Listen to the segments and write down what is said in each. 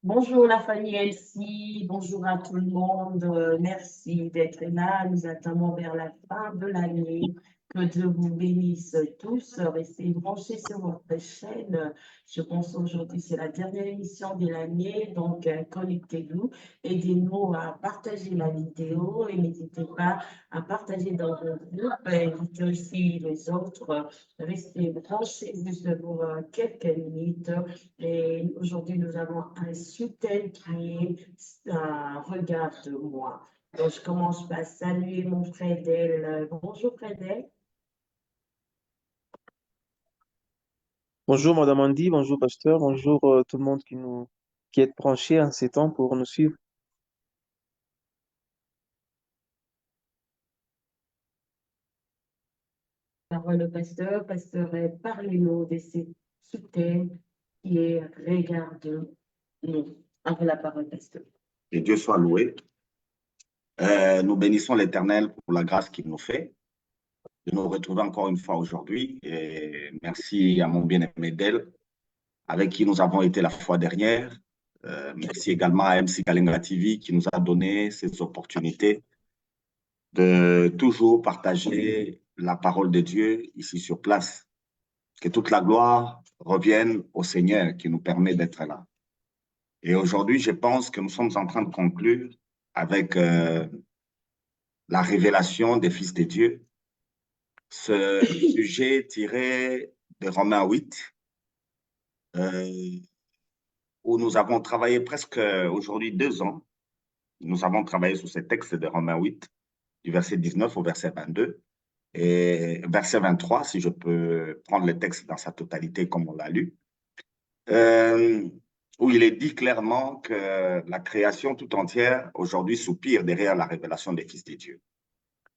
Bonjour la famille Elsie, bonjour à tout le monde. Merci d'être là. Nous attendons vers la fin de l'année. Que Dieu vous bénisse tous. Restez branchés sur votre chaîne. Je pense aujourd'hui c'est la dernière émission de l'année, donc connectez-vous, aidez-nous à partager la vidéo et n'hésitez pas à partager dans vos groupes, invitez aussi les autres. Restez branchés juste pour quelques minutes. Et aujourd'hui, nous avons un sous-thème qui est Regarde-moi. Donc, je commence par saluer mon Fredel. Bonjour Fredel. Bonjour Madame Andy, bonjour Pasteur, bonjour tout le monde qui est branché en ces temps pour nous suivre. Parole au pasteur. Pasteur, parlez-nous de ce sous-thème qui est Regarde-nous. Avec la parole, pasteur. Que Dieu soit loué. Nous bénissons l'Éternel pour la grâce qu'il nous fait de nous retrouver encore une fois aujourd'hui. Et merci à mon bien-aimé Del, avec qui nous avons été la fois dernière. Merci également à MC Kalinga TV qui nous a donné cette opportunité de toujours partager la parole de Dieu ici sur place. Que toute la gloire revienne au Seigneur qui nous permet d'être là. Et aujourd'hui, je pense que nous sommes en train de conclure avec la révélation des fils de Dieu. Ce sujet tiré de Romains 8, euh, où nous avons travaillé presque aujourd'hui 2 ans. Nous avons travaillé sur ce texte de Romains 8, du verset 19 au verset 22, et verset 23, si je peux prendre le texte dans sa totalité comme on l'a lu, euh, où il est dit clairement que la création tout entière aujourd'hui soupire derrière la révélation des fils de Dieu.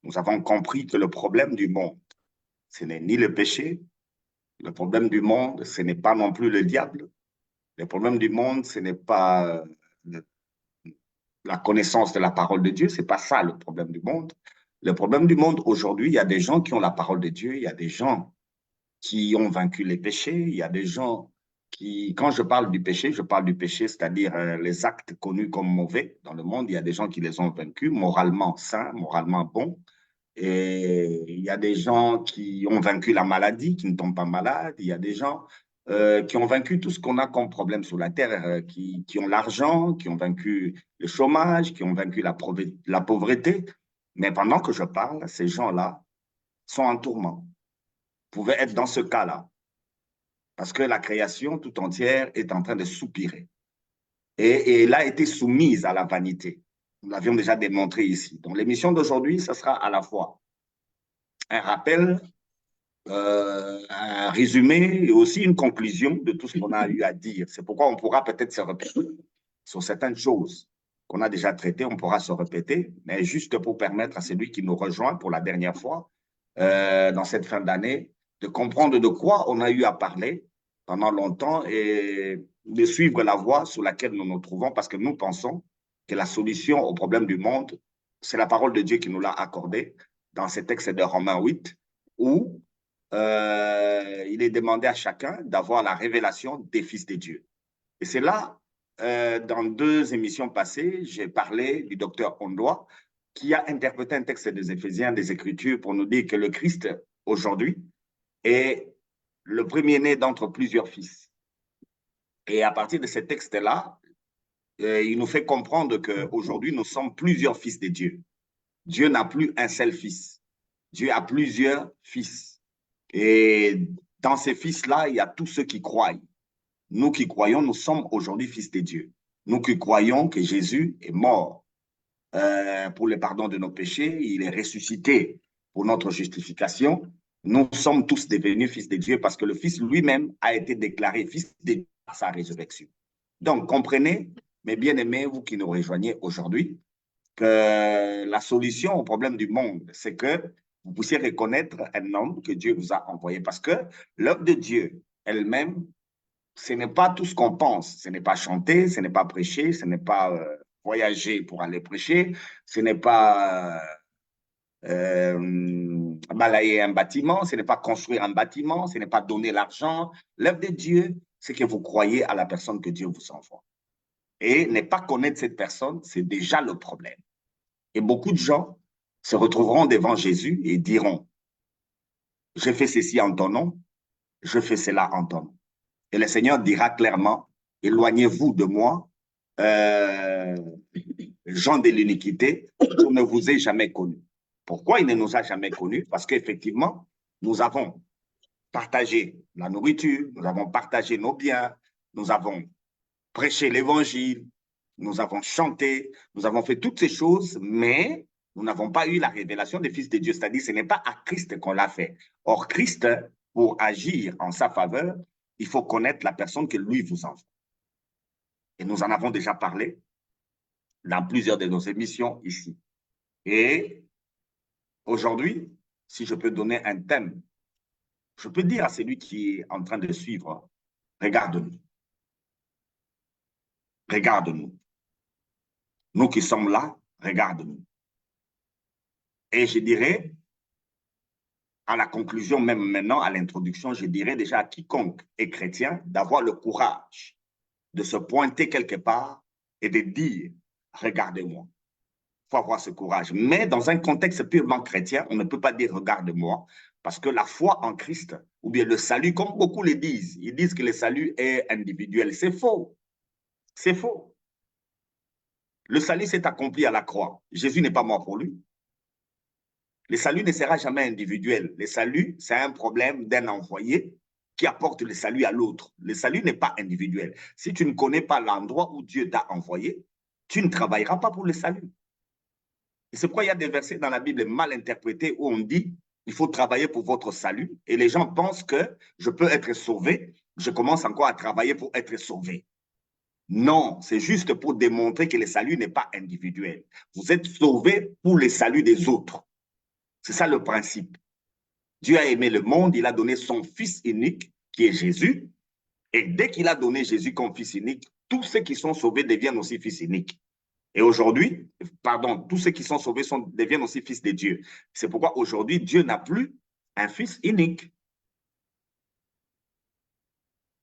Nous avons compris que le problème du monde, ce n'est ni le péché, le problème du monde, ce n'est pas non plus le diable. Le problème du monde, ce n'est pas la connaissance de la parole de Dieu, c'est pas ça le problème du monde. Le problème du monde aujourd'hui, il y a des gens qui ont la parole de Dieu, il y a des gens qui ont vaincu les péchés, il y a des gens qui, quand je parle du péché, je parle du péché, c'est-à-dire les actes connus comme mauvais dans le monde, il y a des gens qui les ont vaincus, moralement sains, moralement bons. Et il y a des gens qui ont vaincu la maladie, qui ne tombent pas malades. Il y a des gens qui ont vaincu tout ce qu'on a comme problème sur la terre, qui ont l'argent, qui ont vaincu le chômage, qui ont vaincu la pauvreté. Mais pendant que je parle, ces gens-là sont en tourment, pouvaient être dans ce cas-là, parce que la création tout entière est en train de soupirer. Et elle a été soumise à la vanité. Nous l'avions déjà démontré ici. Donc l'émission d'aujourd'hui, ce sera à la fois un rappel, un résumé et aussi une conclusion de tout ce qu'on a eu à dire. C'est pourquoi on pourra peut-être se répéter sur certaines choses qu'on a déjà traitées, on pourra se répéter, mais juste pour permettre à celui qui nous rejoint pour la dernière fois dans cette fin d'année de comprendre de quoi on a eu à parler pendant longtemps et de suivre la voie sur laquelle nous nous trouvons parce que nous pensons que la solution au problème du monde, c'est la parole de Dieu qui nous l'a accordée dans ce texte de Romains 8 où il est demandé à chacun d'avoir la révélation des fils de Dieu. Et c'est là, dans 2 émissions passées, j'ai parlé du docteur Ondoa, qui a interprété un texte des Éphésiens, des Écritures, pour nous dire que le Christ, aujourd'hui, est le premier-né d'entre plusieurs fils. Et à partir de ce texte-là, il nous fait comprendre qu'aujourd'hui, nous sommes plusieurs fils de Dieu. Dieu n'a plus un seul fils. Dieu a plusieurs fils. Et dans ces fils-là, il y a tous ceux qui croient. Nous qui croyons, nous sommes aujourd'hui fils de Dieu. Nous qui croyons que Jésus est mort pour le pardon de nos péchés, il est ressuscité pour notre justification. Nous sommes tous devenus fils de Dieu parce que le Fils lui-même a été déclaré fils de Dieu par sa résurrection. Donc, comprenez, mes bien-aimés, vous qui nous rejoignez aujourd'hui, que la solution au problème du monde, c'est que vous puissiez reconnaître un homme que Dieu vous a envoyé. Parce que l'œuvre de Dieu elle-même, ce n'est pas tout ce qu'on pense. Ce n'est pas chanter, ce n'est pas prêcher, ce n'est pas voyager pour aller prêcher, ce n'est pas balayer un bâtiment, ce n'est pas construire un bâtiment, ce n'est pas donner l'argent. L'œuvre de Dieu, c'est que vous croyez à la personne que Dieu vous envoie. Et ne pas connaître cette personne, c'est déjà le problème. Et beaucoup de gens se retrouveront devant Jésus et diront, je fais ceci en ton nom, je fais cela en ton nom. Et le Seigneur dira clairement, éloignez-vous de moi, euh, gens de l'iniquité, je ne vous ai jamais connu. Pourquoi il ne nous a jamais connus? Parce qu'effectivement, nous avons partagé la nourriture, nous avons partagé nos biens, nous avons prêché l'évangile, nous avons chanté, nous avons fait toutes ces choses, mais nous n'avons pas eu la révélation des fils de Dieu. C'est-à-dire, ce n'est pas à Christ qu'on l'a fait. Or, Christ, pour agir en sa faveur, il faut connaître la personne que lui vous envoie. Et nous en avons déjà parlé dans plusieurs de nos émissions ici. Et aujourd'hui, si je peux donner un thème, je peux dire à celui qui est en train de suivre, regarde-nous. Regarde-nous. Nous qui sommes là, regarde-nous. Et je dirais, à la conclusion, même maintenant, à l'introduction, je dirais déjà à quiconque est chrétien d'avoir le courage de se pointer quelque part et de dire, regardez-moi. Il faut avoir ce courage. Mais dans un contexte purement chrétien, on ne peut pas dire regarde-moi, parce que la foi en Christ, ou bien le salut, comme beaucoup le disent, ils disent que le salut est individuel. C'est faux. C'est faux. Le salut s'est accompli à la croix. Jésus n'est pas mort pour lui. Le salut ne sera jamais individuel. Le salut, c'est un problème d'un envoyé qui apporte le salut à l'autre. Le salut n'est pas individuel. Si tu ne connais pas l'endroit où Dieu t'a envoyé, tu ne travailleras pas pour le salut. Et c'est pourquoi il y a des versets dans la Bible mal interprétés où on dit il faut travailler pour votre salut. Et les gens pensent que je peux être sauvé, je commence encore à travailler pour être sauvé. Non, c'est juste pour démontrer que le salut n'est pas individuel. Vous êtes sauvé pour le salut des autres. C'est ça le principe. Dieu a aimé le monde, il a donné son Fils unique, qui est Jésus. Et dès qu'il a donné Jésus comme Fils unique, tous ceux qui sont sauvés deviennent aussi Fils uniques. Et aujourd'hui, pardon, tous ceux qui sont sauvés deviennent aussi fils de Dieu. C'est pourquoi aujourd'hui, Dieu n'a plus un fils unique.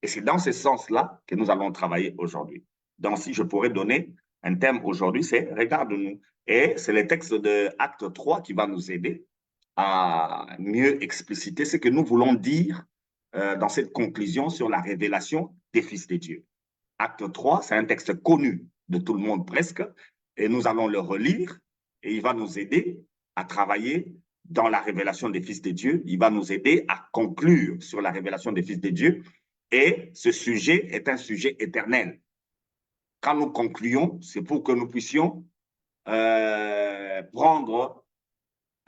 Et c'est dans ce sens-là que nous allons travailler aujourd'hui. Donc, si je pourrais donner un thème aujourd'hui, c'est regarde-nous. Et c'est le texte de Acte 3 qui va nous aider à mieux expliciter ce que nous voulons dire dans cette conclusion sur la révélation des fils de Dieu. Acte 3, c'est un texte connu de tout le monde presque, et nous allons le relire, et il va nous aider à travailler dans la révélation des fils de Dieu. Il va nous aider à conclure sur la révélation des fils de Dieu, et ce sujet est un sujet éternel. Quand nous concluons, c'est pour que nous puissions prendre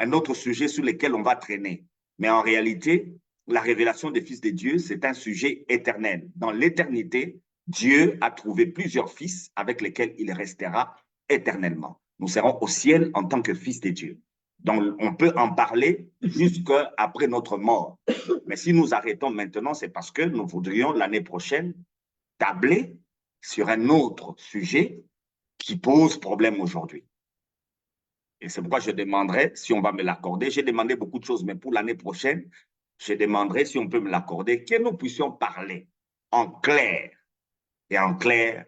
un autre sujet sur lequel on va traîner. Mais en réalité, la révélation des fils de Dieu, c'est un sujet éternel. Dans l'éternité, Dieu a trouvé plusieurs fils avec lesquels il restera éternellement. Nous serons au ciel en tant que fils de Dieu. Donc, on peut en parler jusqu'après notre mort. Mais si nous arrêtons maintenant, c'est parce que nous voudrions l'année prochaine tabler sur un autre sujet qui pose problème aujourd'hui. Et c'est pourquoi je demanderai si on va me l'accorder. J'ai demandé beaucoup de choses, mais pour l'année prochaine, je demanderai si on peut me l'accorder, que nous puissions parler en clair et en clair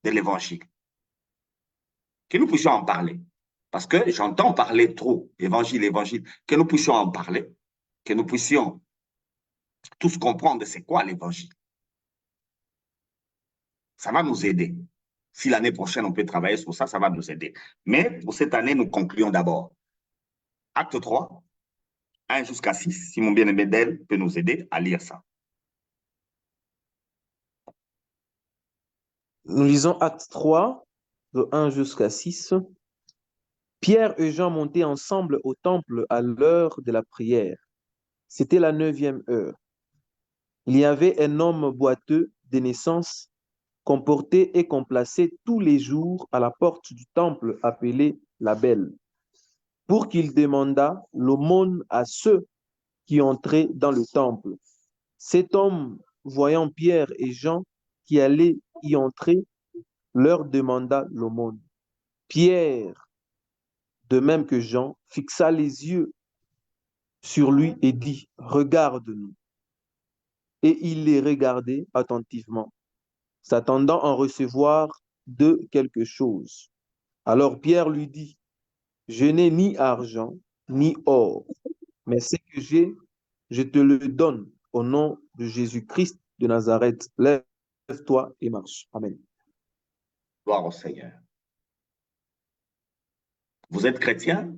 de l'évangile. Que nous puissions en parler. Parce que j'entends parler trop, évangile, évangile. Que nous puissions en parler, que nous puissions tous comprendre c'est quoi l'évangile. Ça va nous aider. Si l'année prochaine, on peut travailler sur ça, ça va nous aider. Mais pour cette année, nous concluons d'abord. Acte 3, 1 jusqu'à 6, si mon bien-aimé d'elle peut nous aider à lire ça. Nous lisons Acte 3, de 1 jusqu'à 6. Pierre et Jean montaient ensemble au temple à l'heure de la prière. C'était la 9e heure. Il y avait un homme boiteux de naissance qu'on portait et qu'on plaçait tous les jours à la porte du temple appelé la Belle, pour qu'il demandât l'aumône à ceux qui entraient dans le temple. Cet homme, voyant Pierre et Jean qui allaient y entrer, leur demanda l'aumône. Pierre, de même que Jean, fixa les yeux sur lui et dit, regarde-nous. Et il les regardait attentivement, s'attendant à en recevoir de quelque chose. Alors Pierre lui dit, je n'ai ni argent, ni or, mais ce que j'ai, je te le donne au nom de Jésus-Christ de Nazareth. Lève-toi et marche. Amen. Gloire au Seigneur. Vous êtes chrétien?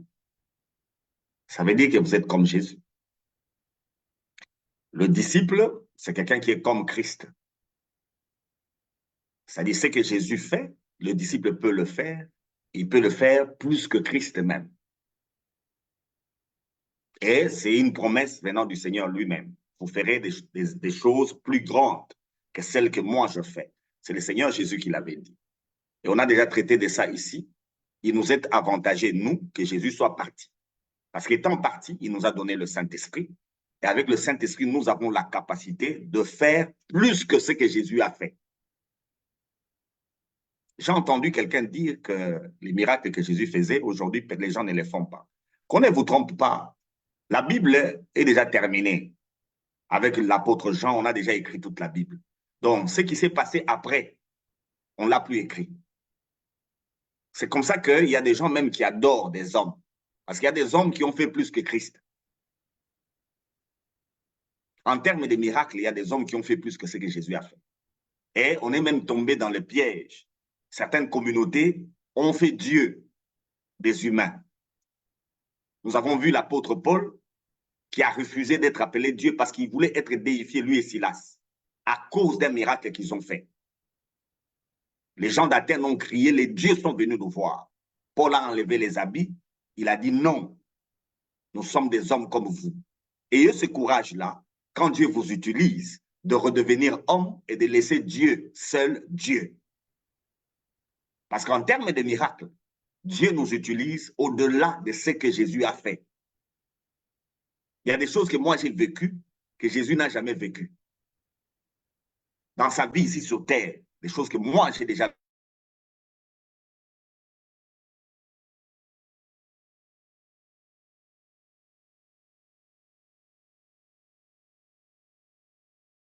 Ça veut dire que vous êtes comme Jésus. Le disciple, c'est quelqu'un qui est comme Christ. C'est-à-dire ce que Jésus fait, le disciple peut le faire. Il peut le faire plus que Christ même. Et c'est une promesse venant du Seigneur lui-même. Vous ferez des choses plus grandes que celles que moi je fais. C'est le Seigneur Jésus qui l'avait dit. Et on a déjà traité de ça ici. Il nous est avantagé, nous, que Jésus soit parti. Parce qu'étant parti, il nous a donné le Saint-Esprit. Et avec le Saint-Esprit, nous avons la capacité de faire plus que ce que Jésus a fait. J'ai entendu quelqu'un dire que les miracles que Jésus faisait, aujourd'hui, les gens ne les font pas. Qu'on ne vous trompe pas. La Bible est déjà terminée. Avec l'apôtre Jean, on a déjà écrit toute la Bible. Donc, ce qui s'est passé après, on ne l'a plus écrit. C'est comme ça qu'il y a des gens même qui adorent des hommes. Parce qu'il y a des hommes qui ont fait plus que Christ. En termes de miracles, il y a des hommes qui ont fait plus que ce que Jésus a fait. Et on est même tombé dans le piège. Certaines communautés ont fait Dieu des humains. Nous avons vu l'apôtre Paul qui a refusé d'être appelé Dieu parce qu'il voulait être déifié, lui et Silas, à cause d'un miracle qu'ils ont fait. Les gens d'Athènes ont crié, les dieux sont venus nous voir. Paul a enlevé les habits, il a dit non, nous sommes des hommes comme vous. Ayez ce courage-là, quand Dieu vous utilise, de redevenir homme et de laisser Dieu, seul Dieu. Parce qu'en termes de miracles, Dieu nous utilise au-delà de ce que Jésus a fait. Il y a des choses que moi j'ai vécues, que Jésus n'a jamais vécues. Dans sa vie ici sur terre, des choses que moi j'ai déjà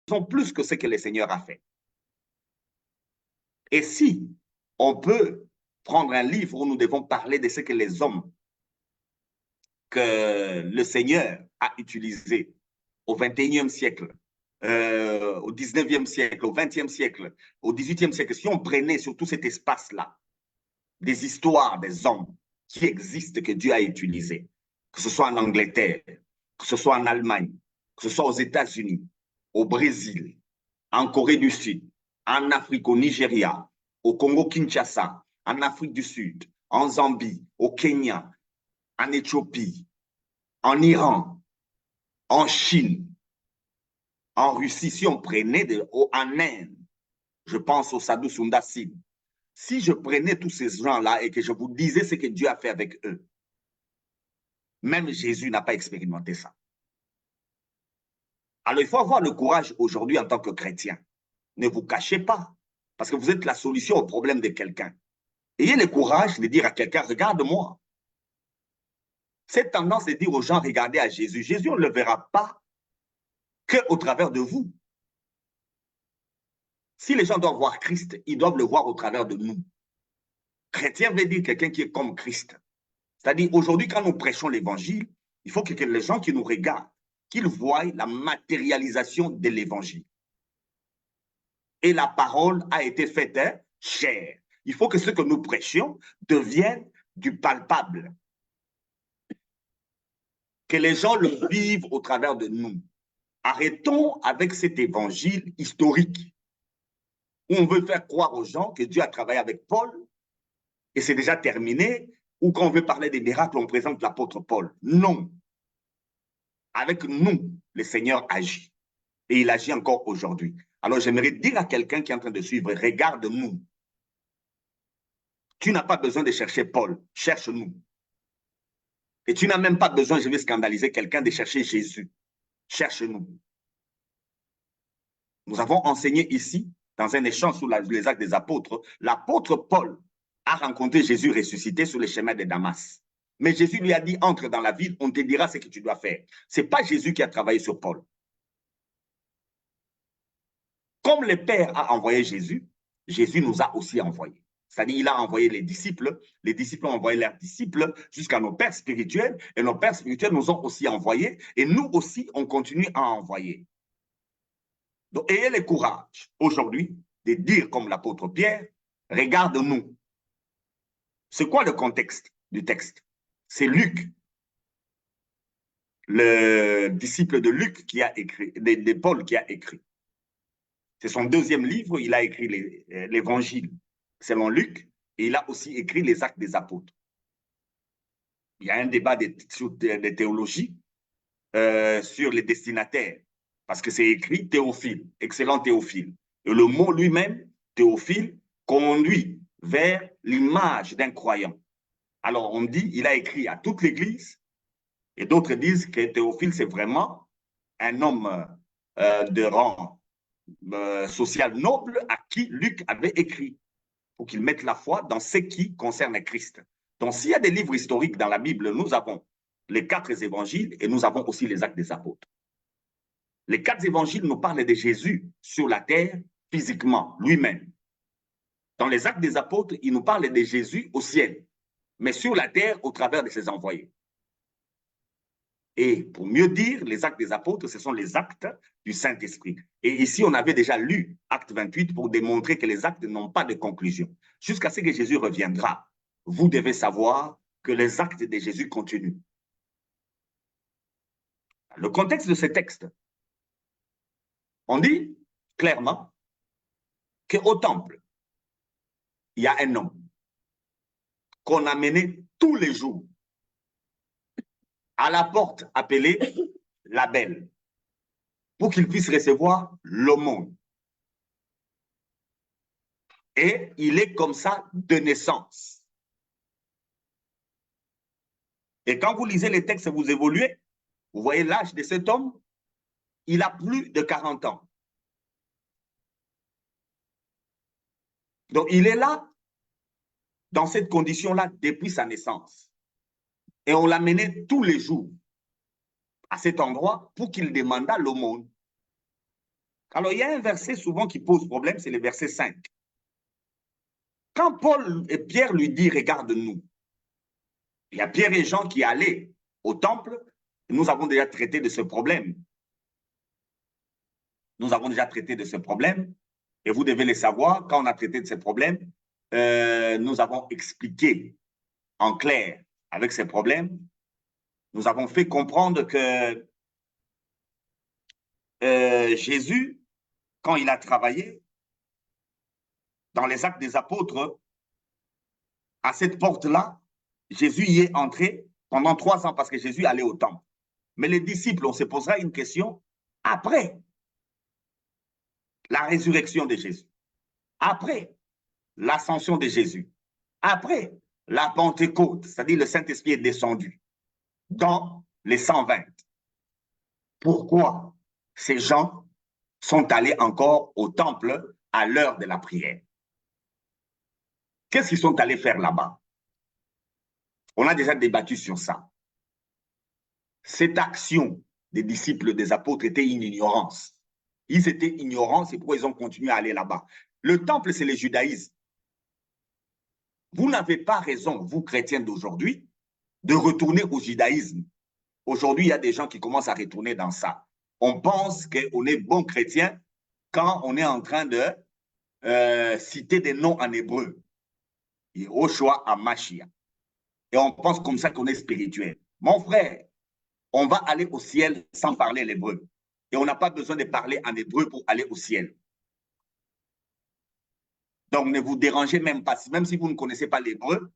sont plus que ce que le Seigneur a fait. Et si on peut prendre un livre où nous devons parler de ce que les hommes que le Seigneur a utilisés au 21e siècle, au 19e siècle, au 20e siècle, au 18e siècle, si on prenait sur tout cet espace-là des histoires des hommes qui existent, que Dieu a utilisés, que ce soit en Angleterre, que ce soit en Allemagne, que ce soit aux États-Unis, au Brésil, en Corée du Sud, en Afrique, au Nigeria, au Congo-Kinshasa, en Afrique du Sud, en Zambie, au Kenya, en Éthiopie, en Iran, en Chine, en Russie, si on prenait en Inde, je pense au Sadhu Sundar Singh, si je prenais tous ces gens-là et que je vous disais ce que Dieu a fait avec eux, même Jésus n'a pas expérimenté ça. Alors, il faut avoir le courage aujourd'hui en tant que chrétien. Ne vous cachez pas, parce que vous êtes la solution au problème de quelqu'un. Ayez le courage de dire à quelqu'un, regarde-moi. Cette tendance de dire aux gens, regardez à Jésus. Jésus, on ne le verra pas qu'au travers de vous. Si les gens doivent voir Christ, ils doivent le voir au travers de nous. Chrétien veut dire quelqu'un qui est comme Christ. C'est-à-dire, aujourd'hui, quand nous prêchons l'évangile, il faut que les gens qui nous regardent, qu'ils voient la matérialisation de l'évangile. Et la parole a été faite chair. Il faut que ce que nous prêchions devienne du palpable. Que les gens le vivent au travers de nous. Arrêtons avec cet évangile historique où on veut faire croire aux gens que Dieu a travaillé avec Paul et c'est déjà terminé, ou quand on veut parler des miracles, on présente l'apôtre Paul. Non. Avec nous, le Seigneur agit. Et il agit encore aujourd'hui. Alors j'aimerais dire à quelqu'un qui est en train de suivre, regarde-nous. Tu n'as pas besoin de chercher Paul, cherche-nous. Et tu n'as même pas besoin, je vais scandaliser quelqu'un, de chercher Jésus. Cherche-nous. Nous avons enseigné ici, dans un échange sur les actes des apôtres, l'apôtre Paul a rencontré Jésus ressuscité sur le chemin de Damas. Mais Jésus lui a dit, entre dans la ville, on te dira ce que tu dois faire. Ce n'est pas Jésus qui a travaillé sur Paul. Comme le Père a envoyé Jésus, Jésus nous a aussi envoyés. C'est-à-dire, il a envoyé les disciples ont envoyé leurs disciples jusqu'à nos pères spirituels, et nos pères spirituels nous ont aussi envoyés, et nous aussi, on continue à envoyer. Donc, ayez le courage aujourd'hui de dire comme l'apôtre Pierre, regarde-nous. C'est quoi le contexte du texte? C'est Luc, le disciple de Luc qui a écrit, de Paul qui a écrit. C'est son deuxième livre, il a écrit l'évangile selon Luc, et il a aussi écrit les actes des apôtres. Il y a un débat de théologie sur les destinataires, parce que c'est écrit Théophile, excellent Théophile. Et le mot lui-même, Théophile, conduit vers l'image d'un croyant. Alors on dit, il a écrit à toute l'Église, et d'autres disent que Théophile, c'est vraiment un homme de rang social noble à qui Luc avait écrit, pour qu'il mette la foi dans ce qui concerne Christ. Donc, s'il y a des livres historiques dans la Bible, nous avons les 4 évangiles et nous avons aussi les actes des apôtres. Les 4 évangiles nous parlent de Jésus sur la terre physiquement, lui-même. Dans les actes des apôtres, il nous parle de Jésus au ciel, mais sur la terre au travers de ses envoyés. Et pour mieux dire, les actes des apôtres, ce sont les actes du Saint-Esprit. Et ici, on avait déjà lu Acte 28 pour démontrer que les actes n'ont pas de conclusion. Jusqu'à ce que Jésus reviendra, vous devez savoir que les actes de Jésus continuent. Le contexte de ce texte, on dit clairement qu'au temple, il y a un homme qu'on amenait tous les jours à la porte appelée la Belle, pour qu'il puisse recevoir l'aumône. Et il est comme ça de naissance. Et quand vous lisez les textes et vous évoluez, vous voyez l'âge de cet homme, il a plus de 40 ans. Donc il est là, dans cette condition-là, depuis sa naissance. Et on l'amenait tous les jours à cet endroit pour qu'il demandât l'aumône. Alors il y a un verset souvent qui pose problème, c'est le verset 5. Quand Paul et Pierre lui disent « Regarde-nous », il y a Pierre et Jean qui allaient au temple. Nous avons déjà traité de ce problème. Nous avons déjà traité de ce problème. Et vous devez le savoir, quand on a traité de ce problème, nous avons expliqué en clair avec ces problèmes. Nous avons fait comprendre que Jésus, quand il a travaillé dans les actes des apôtres, à cette porte-là, Jésus y est entré pendant 3 ans parce que Jésus allait au temple. Mais les disciples, on se posera une question après la résurrection de Jésus, après l'ascension de Jésus, après la Pentecôte, c'est-à-dire le Saint-Esprit est descendu dans les 120. Pourquoi ces gens sont allés encore au temple à l'heure de la prière? Qu'est-ce qu'ils sont allés faire là-bas? On a déjà débattu sur ça. Cette action des disciples des apôtres était une ignorance. Ils étaient ignorants, c'est pourquoi ils ont continué à aller là-bas. Le temple, c'est le judaïsme. Vous n'avez pas raison, vous chrétiens d'aujourd'hui, de retourner au judaïsme. Aujourd'hui, il y a des gens qui commencent à retourner dans ça. On pense qu'on est bon chrétien quand on est en train de citer des noms en hébreu. Yehoshua HaMashiach. Et on pense comme ça qu'on est spirituel. Mon frère, on va aller au ciel sans parler l'hébreu. Et on n'a pas besoin de parler en hébreu pour aller au ciel. Donc, ne vous dérangez même pas. Même si vous ne connaissez pas l'hébreu,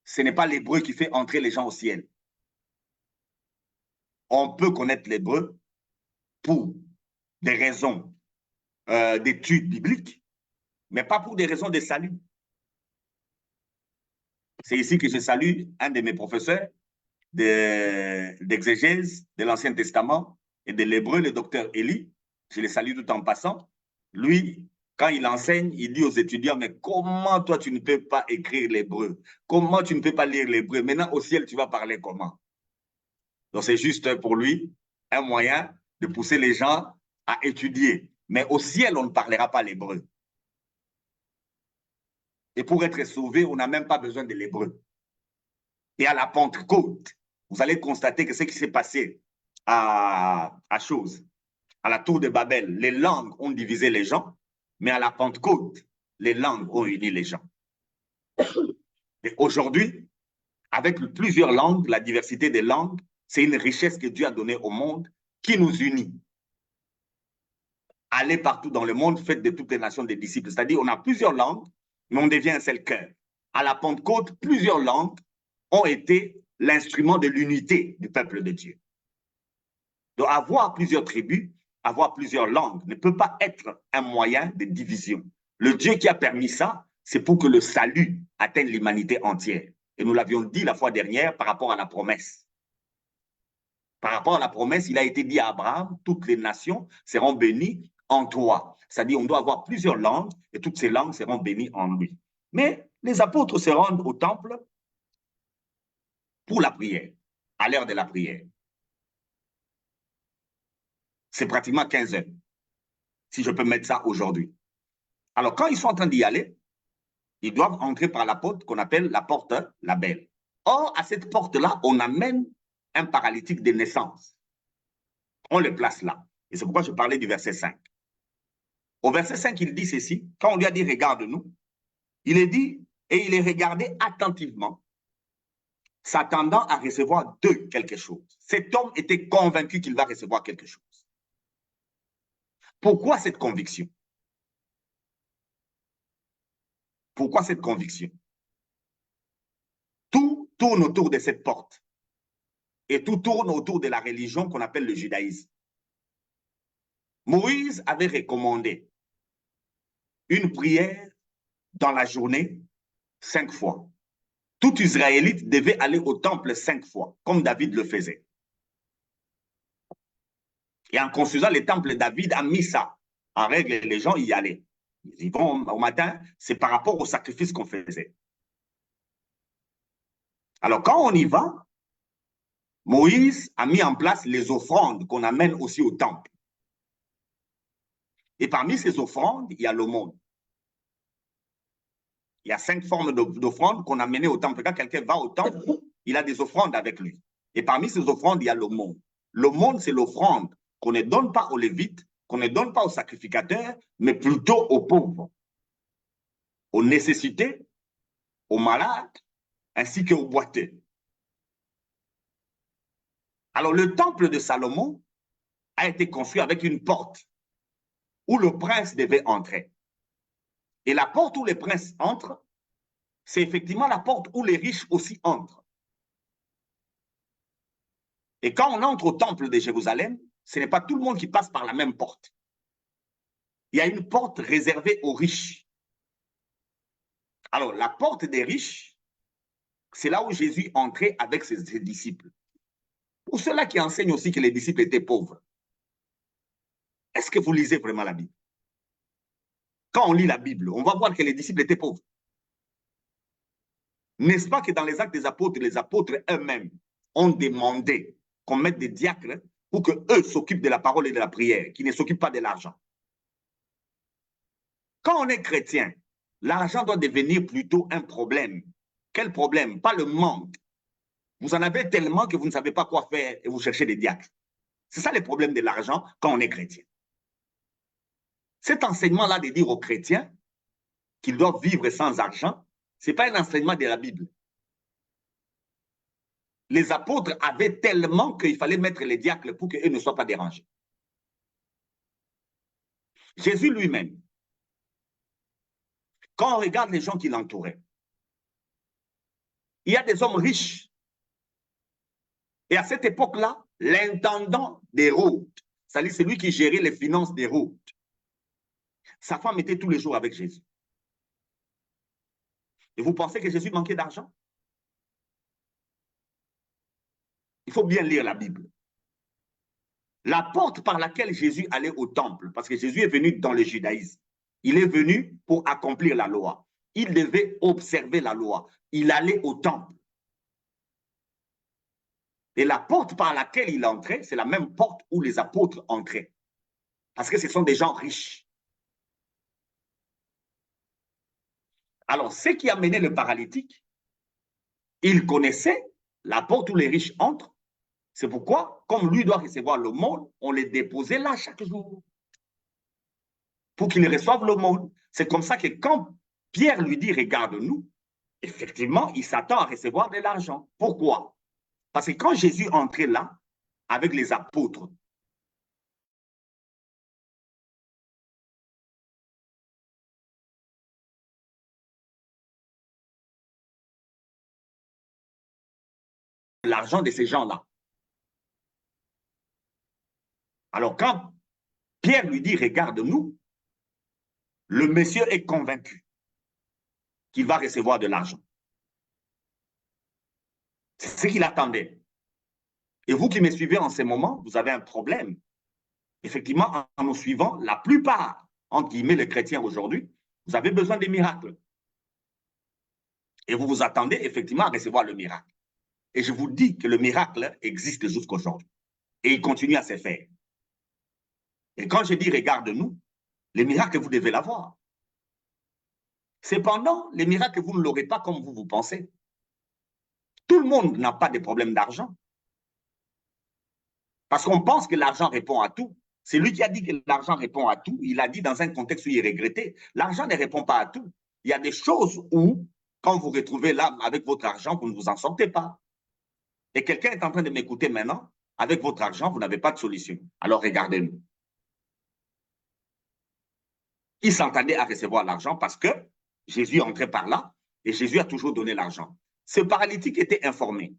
ce n'est pas l'hébreu qui fait entrer les gens au ciel. On peut connaître l'hébreu pour des raisons d'études bibliques, mais pas pour des raisons de salut. C'est ici que je salue un de mes professeurs d'exégèse de l'Ancien Testament et de l'hébreu, le docteur Eli. Je le salue tout en passant. Lui, quand il enseigne, il dit aux étudiants, mais comment toi tu ne peux pas écrire l'hébreu? Comment tu ne peux pas lire l'hébreu? Maintenant au ciel, tu vas parler comment? Donc c'est juste pour lui un moyen de pousser les gens à étudier. Mais au ciel, on ne parlera pas l'hébreu. Et pour être sauvé, on n'a même pas besoin de l'hébreu. Et à la Pentecôte, vous allez constater que ce qui s'est passé à la tour de Babel, les langues ont divisé les gens, mais à la Pentecôte, les langues ont uni les gens. Et aujourd'hui, avec plusieurs langues, la diversité des langues, c'est une richesse que Dieu a donnée au monde qui nous unit. Allez partout dans le monde, faites de toutes les nations des disciples. C'est-à-dire, on a plusieurs langues, mais on devient un seul cœur. À la Pentecôte, plusieurs langues ont été l'instrument de l'unité du peuple de Dieu. Donc, avoir plusieurs tribus, avoir plusieurs langues ne peut pas être un moyen de division. Le Dieu qui a permis ça, c'est pour que le salut atteigne l'humanité entière. Et nous l'avions dit la fois dernière par rapport à la promesse. Par rapport à la promesse, il a été dit à Abraham, toutes les nations seront bénies en toi. C'est-à-dire, on doit avoir plusieurs langues et toutes ces langues seront bénies en lui. Mais les apôtres se rendent au temple pour la prière, à l'heure de la prière. C'est pratiquement 15 heures, si je peux mettre ça aujourd'hui. Alors, quand ils sont en train d'y aller, ils doivent entrer par la porte qu'on appelle la porte la Belle. Or, à cette porte-là, on amène un paralytique de naissance. On le place là. Et c'est pourquoi je parlais du verset 5. Au verset 5, il dit ceci. Quand on lui a dit « regarde-nous », il est dit, et il est regardé attentivement, s'attendant à recevoir de quelque chose. Cet homme était convaincu qu'il va recevoir quelque chose. Pourquoi cette conviction? Pourquoi cette conviction? Tout tourne autour de cette porte. Et tout tourne autour de la religion qu'on appelle le judaïsme. Moïse avait recommandé une prière dans la journée 5 fois. Tout Israélite devait aller au temple 5 fois, comme David le faisait. Et en construisant le temple, David a mis ça en règle, les gens y allaient. Ils y vont au matin, c'est par rapport au sacrifice qu'on faisait. Alors quand on y va, Moïse a mis en place les offrandes qu'on amène aussi au temple. Et parmi ces offrandes, il y a l'aumône. Il y a 5 formes d'offrandes qu'on a menées au temple. Quand quelqu'un va au temple, il a des offrandes avec lui. Et parmi ces offrandes, il y a l'aumône. L'aumône, c'est l'offrande qu'on ne donne pas aux Lévites, qu'on ne donne pas aux sacrificateurs, mais plutôt aux pauvres, aux nécessités, aux malades, ainsi qu'aux boiteux. Alors, le temple de Salomon a été construit avec une porte où le prince devait entrer. Et la porte où les princes entrent, c'est effectivement la porte où les riches aussi entrent. Et quand on entre au temple de Jérusalem, ce n'est pas tout le monde qui passe par la même porte. Il y a une porte réservée aux riches. Alors, la porte des riches, c'est là où Jésus entrait avec ses disciples. Pour ceux-là qui enseignent aussi que les disciples étaient pauvres, est-ce que vous lisez vraiment la Bible? Quand on lit la Bible, on va voir que les disciples étaient pauvres. N'est-ce pas que dans les actes des apôtres, les apôtres eux-mêmes ont demandé qu'on mette des diacres pour qu'eux s'occupent de la parole et de la prière, qui ne s'occupent pas de l'argent. Quand on est chrétien, l'argent doit devenir plutôt un problème. Quel problème? Pas le manque. Vous en avez tellement que vous ne savez pas quoi faire et vous cherchez des diacres. C'est ça le problème de l'argent quand on est chrétien. Cet enseignement-là de dire aux chrétiens qu'ils doivent vivre sans argent, ce n'est pas un enseignement de la Bible. Les apôtres avaient tellement qu'il fallait mettre les diacres pour qu'eux ne soient pas dérangés. Jésus lui-même, quand on regarde les gens qui l'entouraient, il y a des hommes riches. Et à cette époque-là, l'intendant d'Hérode, c'est-à-dire celui qui gérait les finances d'Hérode, sa femme était tous les jours avec Jésus. Et vous pensez que Jésus manquait d'argent? Il faut bien lire la Bible. La porte par laquelle Jésus allait au temple, parce que Jésus est venu dans le judaïsme, il est venu pour accomplir la loi. Il devait observer la loi. Il allait au temple. Et la porte par laquelle il entrait, c'est la même porte où les apôtres entraient. Parce que ce sont des gens riches. Alors, ce qui a mené le paralytique, il connaissait la porte où les riches entrent. C'est pourquoi, comme lui doit recevoir l'aumône, on les déposait là chaque jour pour qu'il reçoive l'aumône. C'est comme ça que quand Pierre lui dit « regarde-nous », effectivement, il s'attend à recevoir de l'argent. Pourquoi? Parce que quand Jésus entrait là, avec les apôtres, l'argent de ces gens-là. Alors, quand Pierre lui dit « regarde-nous », le monsieur est convaincu qu'il va recevoir de l'argent. C'est ce qu'il attendait. Et vous qui me suivez en ce moment, vous avez un problème. Effectivement, en nous suivant, la plupart, entre guillemets, les chrétiens aujourd'hui, vous avez besoin des miracles. Et vous vous attendez effectivement à recevoir le miracle. Et je vous dis que le miracle existe jusqu'à aujourd'hui. Et il continue à se faire. Et quand je dis regarde-nous, les miracles, vous devez l'avoir. Cependant, les miracles, vous ne l'aurez pas comme vous pensez. Tout le monde n'a pas de problème d'argent. Parce qu'on pense que l'argent répond à tout. C'est lui qui a dit que l'argent répond à tout. Il a dit dans un contexte où il est regretté. L'argent ne répond pas à tout. Il y a des choses où, quand vous retrouvez là avec votre argent, vous ne vous en sortez pas. Et quelqu'un est en train de m'écouter maintenant. Avec votre argent, vous n'avez pas de solution. Alors regardez-nous. Il s'entendait à recevoir l'argent parce que Jésus entrait par là et Jésus a toujours donné l'argent. Ce paralytique était informé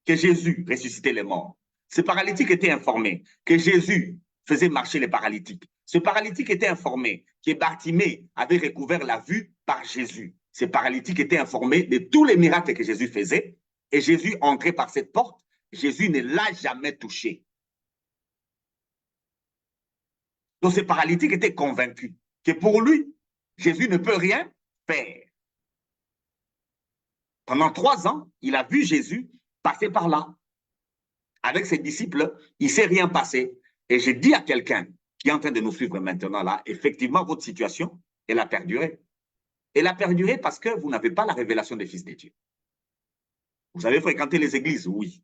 que Jésus ressuscitait les morts. Ce paralytique était informé que Jésus faisait marcher les paralytiques. Ce paralytique était informé que Bartimée avait recouvert la vue par Jésus. Ce paralytique était informé de tous les miracles que Jésus faisait et Jésus entrait par cette porte. Jésus ne l'a jamais touché. Donc ce paralytique était convaincu que pour lui, Jésus ne peut rien faire. Pendant 3 ans, il a vu Jésus passer par là. Avec ses disciples, il ne s'est rien passé. Et j'ai dit à quelqu'un qui est en train de nous suivre maintenant là, effectivement, votre situation, elle a perduré. Elle a perduré parce que vous n'avez pas la révélation des fils de Dieu. Vous avez fréquenté les églises, oui.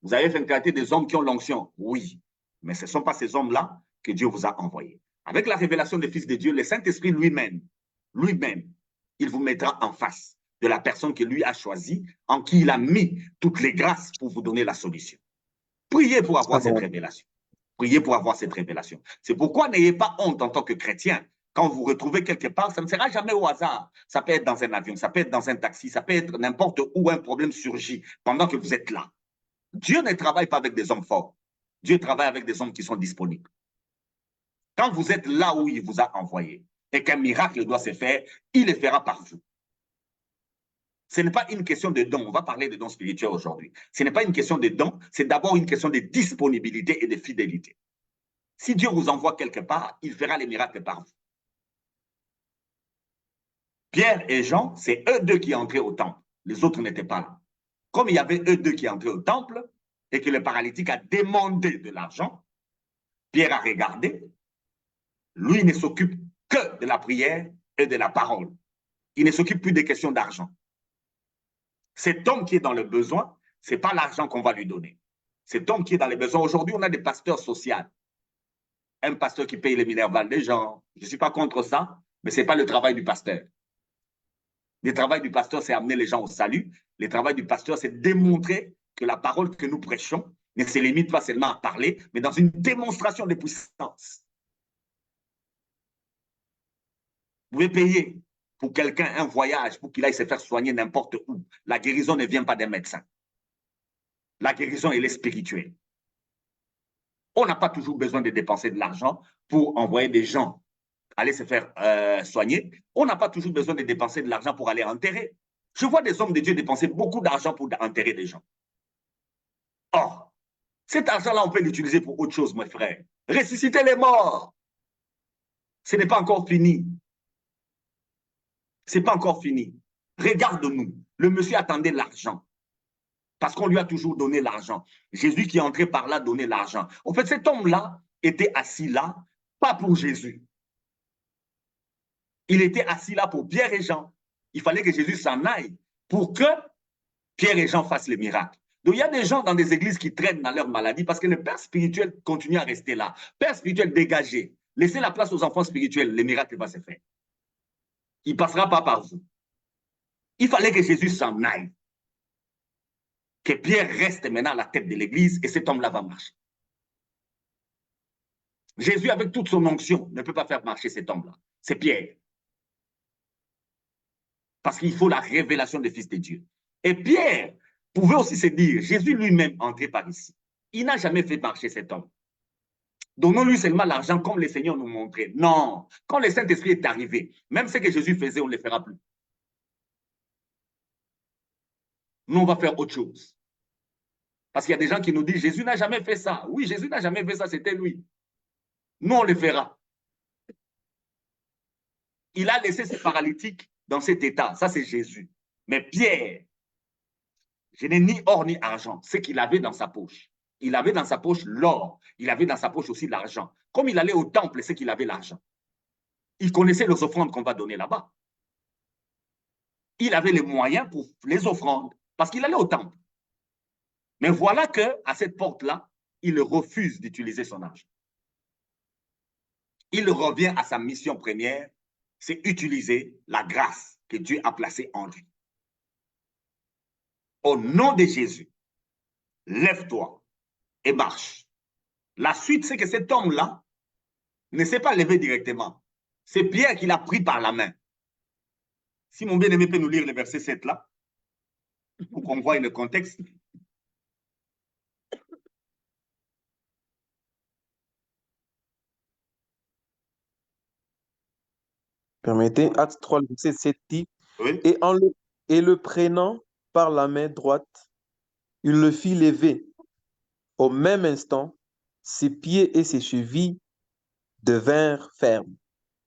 Vous avez fréquenté des hommes qui ont l'onction, oui. Mais ce ne sont pas ces hommes-là que Dieu vous a envoyés. Avec la révélation des fils de Dieu, le Saint-Esprit lui-même, il vous mettra en face de la personne que lui a choisie, en qui il a mis toutes les grâces pour vous donner la solution. Priez pour avoir cette révélation. Priez pour avoir cette révélation. C'est pourquoi n'ayez pas honte en tant que chrétien. Quand vous vous retrouvez quelque part, ça ne sera jamais au hasard. Ça peut être dans un avion, ça peut être dans un taxi, ça peut être n'importe où un problème surgit pendant que vous êtes là. Dieu ne travaille pas avec des hommes forts. Dieu travaille avec des hommes qui sont disponibles. Quand vous êtes là où il vous a envoyé et qu'un miracle doit se faire, il le fera par vous. Ce n'est pas une question de don. On va parler de dons spirituels aujourd'hui. Ce n'est pas une question de don, c'est d'abord une question de disponibilité et de fidélité. Si Dieu vous envoie quelque part, il fera les miracles par vous. Pierre et Jean, c'est eux deux qui entraient au temple. Les autres n'étaient pas là. Comme il y avait eux deux qui entraient au temple et que le paralytique a demandé de l'argent, Pierre a regardé. Lui ne s'occupe que de la prière et de la parole. Il ne s'occupe plus des questions d'argent. Cet homme qui est dans le besoin, ce n'est pas l'argent qu'on va lui donner. Cet homme qui est dans les besoins, aujourd'hui, on a des pasteurs sociaux. Un pasteur qui paye les minervales des gens. Je ne suis pas contre ça, mais ce n'est pas le travail du pasteur. Le travail du pasteur, c'est amener les gens au salut. Le travail du pasteur, c'est démontrer que la parole que nous prêchons ne se limite pas seulement à parler, mais dans une démonstration de puissance. Vous pouvez payer pour quelqu'un un voyage pour qu'il aille se faire soigner n'importe où. La guérison ne vient pas d'un médecin. La guérison, elle est spirituelle. On n'a pas toujours besoin de dépenser de l'argent pour envoyer des gens aller se faire soigner. On n'a pas toujours besoin de dépenser de l'argent pour aller enterrer. Je vois des hommes de Dieu dépenser beaucoup d'argent pour enterrer des gens. Or, cet argent-là, on peut l'utiliser pour autre chose, mes frères. Ressusciter les morts. Ce n'est pas encore fini. Ce n'est pas encore fini. Regarde-nous. Le monsieur attendait l'argent. Parce qu'on lui a toujours donné l'argent. Jésus qui est entré par là donnait l'argent. En fait, cet homme-là était assis là, pas pour Jésus. Il était assis là pour Pierre et Jean. Il fallait que Jésus s'en aille pour que Pierre et Jean fassent le miracle. Donc, il y a des gens dans des églises qui traînent dans leur maladie parce que le père spirituel continue à rester là. Père spirituel dégagé. Laissez la place aux enfants spirituels, le miracle va se faire. Il ne passera pas par vous. Il fallait que Jésus s'en aille. Que Pierre reste maintenant à la tête de l'église et cet homme-là va marcher. Jésus, avec toute son onction, ne peut pas faire marcher cet homme-là. C'est Pierre. Parce qu'il faut la révélation des fils de Dieu. Et Pierre pouvait aussi se dire, Jésus lui-même entré par ici. Il n'a jamais fait marcher cet homme. Donnons-lui seulement l'argent comme le Seigneur nous montrait. Non, quand le Saint-Esprit est arrivé, même ce que Jésus faisait, on ne le fera plus. Nous, on va faire autre chose. Parce qu'il y a des gens qui nous disent, Jésus n'a jamais fait ça. Oui, Jésus n'a jamais fait ça, c'était lui. Nous, on le fera. Il a laissé ses paralytiques dans cet état. Ça, c'est Jésus. Mais Pierre, je n'ai ni or ni argent. Ce qu'il avait dans sa poche. Il avait dans sa poche l'or. Il avait dans sa poche aussi l'argent. Comme il allait au temple, c'est qu'il avait l'argent. Il connaissait les offrandes qu'on va donner là-bas. Il avait les moyens pour les offrandes parce qu'il allait au temple. Mais voilà qu'à cette porte-là, il refuse d'utiliser son argent. Il revient à sa mission première, c'est utiliser la grâce que Dieu a placée en lui. Au nom de Jésus, lève-toi et marche. La suite, c'est que cet homme-là ne s'est pas levé directement. C'est Pierre qui l'a pris par la main. Si mon bien-aimé peut nous lire le verset 7 là, pour qu'on voie le contexte. Permettez, Acte 3, le verset 7 dit, Oui. et le prenant par la main droite, il le fit lever. Au même instant, ses pieds et ses chevilles devinrent fermes.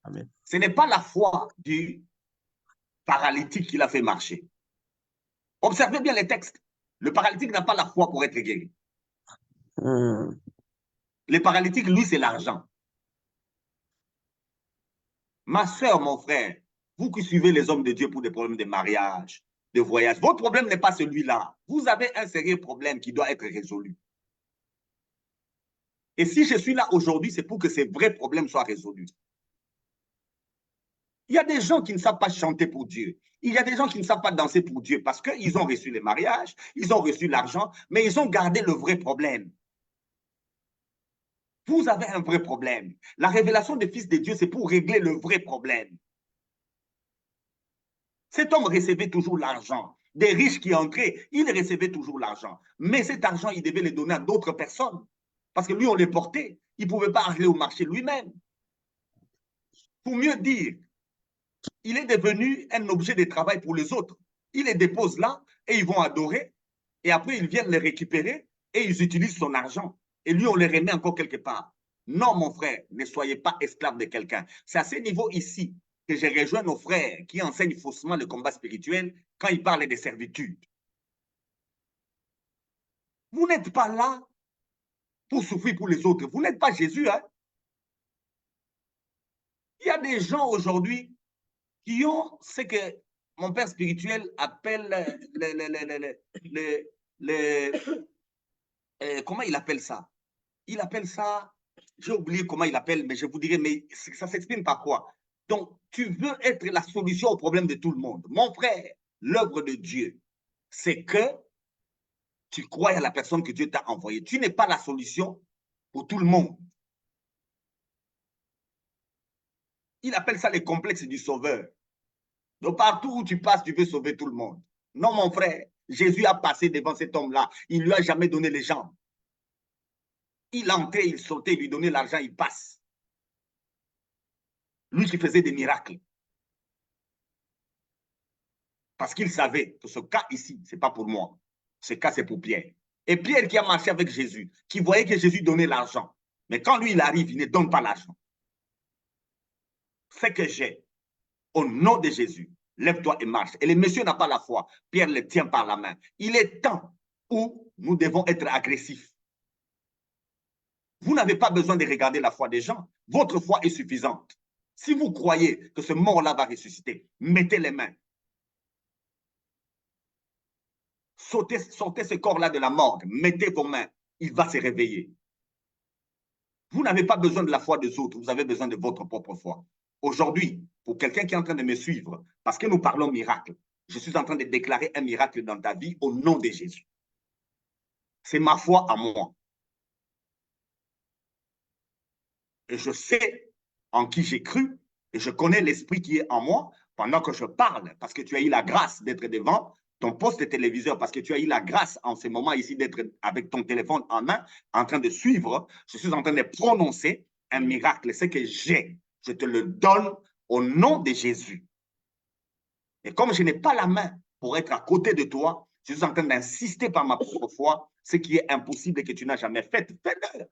Amen. Ce n'est pas la foi du paralytique qui l'a fait marcher. Observez bien les textes. Le paralytique n'a pas la foi pour être guéri. Le paralytique, lui, c'est l'argent. Ma soeur, mon frère, vous qui suivez les hommes de Dieu pour des problèmes de mariage, de voyage, votre problème n'est pas celui-là. Vous avez un sérieux problème qui doit être résolu. Et si je suis là aujourd'hui, c'est pour que ces vrais problèmes soient résolus. Il y a des gens qui ne savent pas chanter pour Dieu. Il y a des gens qui ne savent pas danser pour Dieu parce qu'ils ont reçu les mariages, ils ont reçu l'argent, mais ils ont gardé le vrai problème. Vous avez un vrai problème. La révélation des fils de Dieu, c'est pour régler le vrai problème. Cet homme recevait toujours l'argent. Des riches qui entraient, il recevait toujours l'argent. Mais cet argent, il devait le donner à d'autres personnes. Parce que lui, on le portait. Il ne pouvait pas aller au marché lui-même. Pour mieux dire, il est devenu un objet de travail pour les autres. Il les dépose là et ils vont adorer. Et après, ils viennent les récupérer et ils utilisent son argent. Et lui, on les remet encore quelque part. Non, mon frère, ne soyez pas esclave de quelqu'un. C'est à ce niveau ici que j'ai rejoint nos frères qui enseignent faussement le combat spirituel quand ils parlent de servitude. Vous n'êtes pas là pour souffrir pour les autres. Vous n'êtes pas Jésus. Hein? Il y a des gens aujourd'hui qui ont ce que mon père spirituel appelle comment il appelle ça? Il appelle ça, j'ai oublié comment il appelle, mais je vous dirai, mais ça s'exprime par quoi? Donc, tu veux être la solution au problème de tout le monde. Mon frère, l'œuvre de Dieu, c'est que tu crois à la personne que Dieu t'a envoyée. Tu n'es pas la solution pour tout le monde. Il appelle ça les complexes du sauveur. Donc, partout où tu passes, tu veux sauver tout le monde. Non, mon frère, Jésus a passé devant cet homme-là. Il ne lui a jamais donné les jambes. Il entrait, il sautait, il lui donnait l'argent, il passe. Lui qui faisait des miracles. Parce qu'il savait que ce cas ici, ce n'est pas pour moi. Ce cas, c'est pour Pierre. Et Pierre qui a marché avec Jésus, qui voyait que Jésus donnait l'argent. Mais quand lui, il arrive, il ne donne pas l'argent. Ce que j'ai, au nom de Jésus, lève-toi et marche. Et le monsieur n'a pas la foi. Pierre le tient par la main. Il est temps où nous devons être agressifs. Vous n'avez pas besoin de regarder la foi des gens. Votre foi est suffisante. Si vous croyez que ce mort-là va ressusciter, mettez les mains. sortez ce corps-là de la morgue, mettez vos mains, il va se réveiller. Vous n'avez pas besoin de la foi des autres, vous avez besoin de votre propre foi. Aujourd'hui, pour quelqu'un qui est en train de me suivre, parce que nous parlons miracle, je suis en train de déclarer un miracle dans ta vie au nom de Jésus. C'est ma foi à moi. Et je sais en qui j'ai cru et je connais l'esprit qui est en moi pendant que je parle, parce que tu as eu la grâce d'être devant ton poste de téléviseur, parce que tu as eu la grâce en ce moment ici d'être avec ton téléphone en main, en train de suivre. Je suis en train de prononcer un miracle. Ce que j'ai, je te le donne au nom de Jésus. Et comme je n'ai pas la main pour être à côté de toi, je suis en train d'insister par ma propre foi, ce qui est impossible et que tu n'as jamais fait. Fais-le.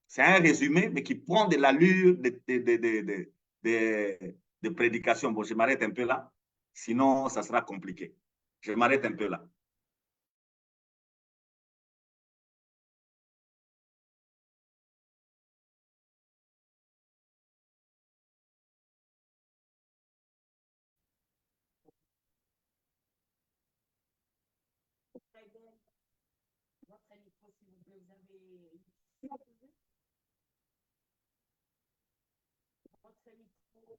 C'est un résumé, mais qui prend de l'allure de prédication. Bon, je m'arrête un peu là, sinon ça sera compliqué. Je m'arrête un peu là.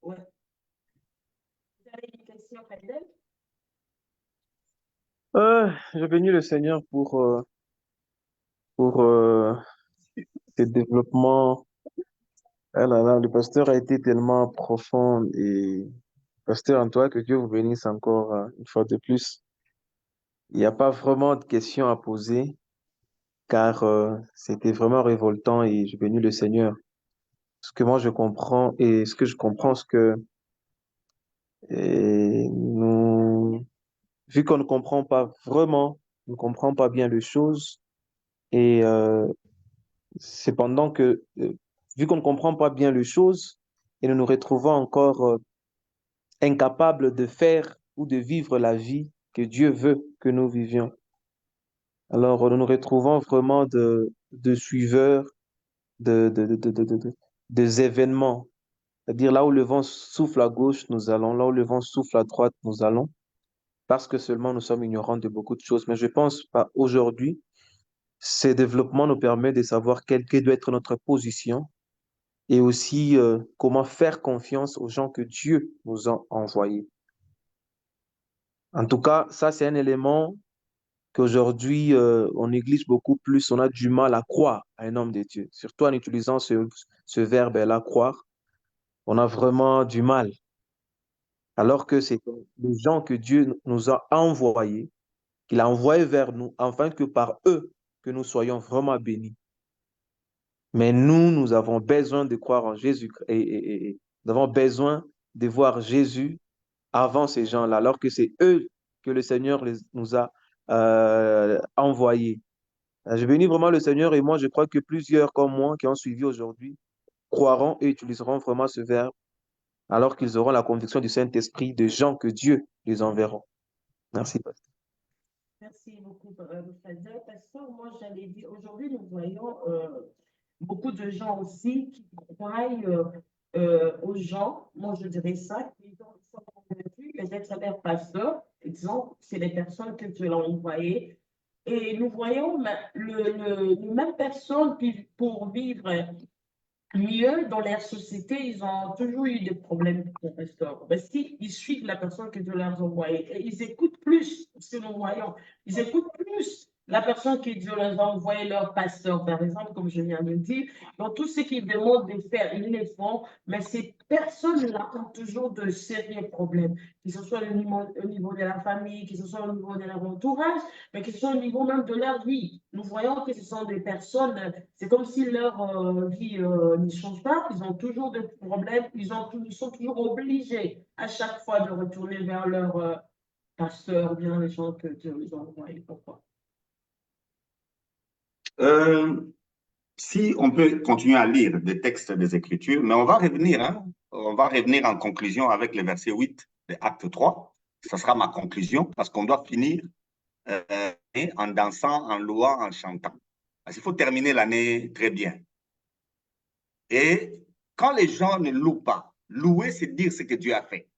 Ouais. Vous avez une question, Fadel? Je bénis le Seigneur pour ce développement. Ah là là, le pasteur a été tellement profond et pasteur Antoine, que Dieu vous bénisse encore une fois de plus. Il n'y a pas vraiment de questions à poser car c'était vraiment révoltant et je bénis le Seigneur. Ce que moi je comprends et ce que je comprends, c'est que nous, vu qu'on ne comprend pas vraiment, on ne comprend pas bien les choses et cependant que, vu qu'on ne comprend pas bien les choses et nous nous retrouvons encore incapables de faire ou de vivre la vie que Dieu veut que nous vivions. Alors, nous nous retrouvons vraiment de suiveurs des événements. C'est-à-dire là où le vent souffle à gauche, nous allons. Là où le vent souffle à droite, nous allons. Parce que seulement nous sommes ignorants de beaucoup de choses. Mais je pense pas aujourd'hui, ces développements nous permettent de savoir quelle doit être notre position et aussi comment faire confiance aux gens que Dieu nous a envoyés. En tout cas, ça, c'est un élément qu'aujourd'hui, on néglige beaucoup plus. On a du mal à croire à un homme de Dieu. Surtout en utilisant ce verbe-là, croire. On a vraiment du mal. Alors que c'est les gens que Dieu nous a envoyés, qu'il a envoyés vers nous, afin que par eux, que nous soyons vraiment bénis. Mais nous avons besoin de croire en Jésus et nous avons besoin de voir Jésus avant ces gens-là, alors que c'est eux que le Seigneur nous a envoyés. Je bénis vraiment le Seigneur et moi, je crois que plusieurs comme moi qui ont suivi aujourd'hui croiront et utiliseront vraiment ce verbe alors qu'ils auront la conviction du Saint-Esprit de gens que Dieu les enverra. Merci, pasteur. Merci beaucoup, Fadel. Parce que moi, j'allais dire, aujourd'hui, nous voyons beaucoup de gens aussi qui croient aux gens. Moi, je dirais ça, qui sont convaincus d'être des pasteurs. Exemple, c'est les personnes que Dieu l'a envoyées. Et nous voyons les mêmes personnes qui, pour vivre mieux dans leur société, ils ont toujours eu des problèmes de pasteur. Parce qu'ils suivent la personne que Dieu leur a envoyée. Et ils écoutent plus, ce que nous voyons, ils écoutent plus la personne que Dieu leur a envoyé, leur pasteur, par exemple, comme je viens de dire. Donc, tout ce qu'ils demandent de faire, ils le font. Mais ces personnes-là ont toujours de sérieux problèmes, que ce soit au niveau de la famille, que ce soit au niveau de leur entourage, mais que ce soit au niveau même de leur vie. Nous voyons que ce sont des personnes, c'est comme si leur vie ne change pas, ils ont toujours des problèmes, ils sont toujours obligés à chaque fois de retourner vers leur pasteur, bien les gens que Dieu les a envoyés. Pourquoi? Si on peut continuer à lire des textes des Écritures, mais on va revenir, hein, on va revenir en conclusion avec le verset 8 de Acte 3. Ce sera ma conclusion parce qu'on doit finir en dansant, en louant, en chantant. Parce qu'il faut terminer l'année très bien. Et quand les gens ne louent pas, louer, c'est dire ce que Dieu a fait.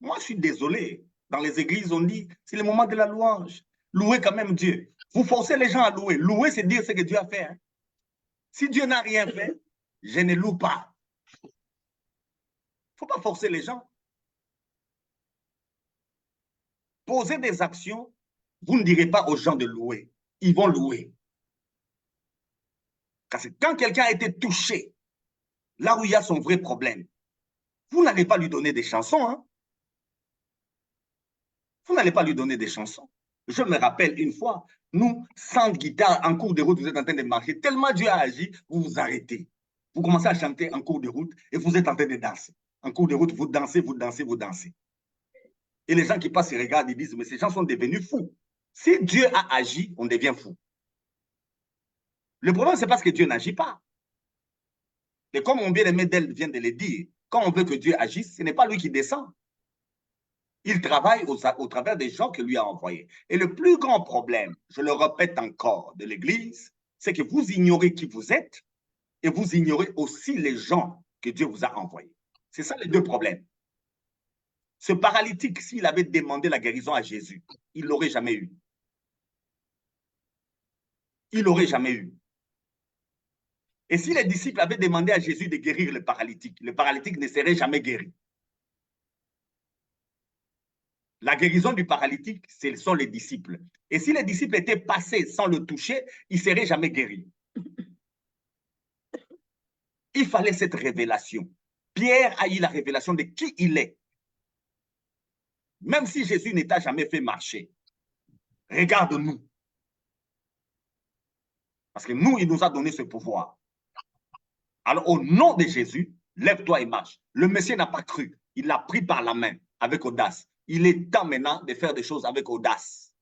Moi, je suis désolé. Dans les églises, on dit, c'est le moment de la louange. Louez quand même Dieu. Vous forcez les gens à louer. Louer, c'est dire ce que Dieu a fait. Hein. Si Dieu n'a rien fait, je ne loue pas. Il ne faut pas forcer les gens. Posez des actions, vous ne direz pas aux gens de louer. Ils vont louer. Parce que quand quelqu'un a été touché, là où il y a son vrai problème, vous n'allez pas lui donner des chansons. Hein? Vous n'allez pas lui donner des chansons. Je me rappelle une fois, nous, sans guitare, en cours de route, vous êtes en train de marcher. Tellement Dieu a agi, vous vous arrêtez. Vous commencez à chanter en cours de route et vous êtes en train de danser. En cours de route, vous dansez, vous dansez, vous dansez. Et les gens qui passent et regardent, ils disent, mais ces gens sont devenus fous. Si Dieu a agi, on devient fou. Le problème, c'est parce que Dieu n'agit pas. Et comme mon bien-aimé d'elle vient de le dire, quand on veut que Dieu agisse, ce n'est pas lui qui descend. Il travaille au travers des gens que lui a envoyés. Et le plus grand problème, je le répète encore, de l'Église, c'est que vous ignorez qui vous êtes et vous ignorez aussi les gens que Dieu vous a envoyés. C'est ça les deux problèmes. Ce paralytique, s'il avait demandé la guérison à Jésus, il ne l'aurait jamais eu. Il ne l'aurait jamais eu. Et si les disciples avaient demandé à Jésus de guérir le paralytique ne serait jamais guéri. La guérison du paralytique, ce sont les disciples. Et si les disciples étaient passés sans le toucher, il ne serait jamais guéri. Il fallait cette révélation. Pierre a eu la révélation de qui il est. Même si Jésus ne t'a jamais fait marcher, regarde-nous. Parce que nous, il nous a donné ce pouvoir. Alors, au nom de Jésus, lève-toi et marche. Le Messie n'a pas cru. Il l'a pris par la main avec audace. Il est temps maintenant de faire des choses avec audace.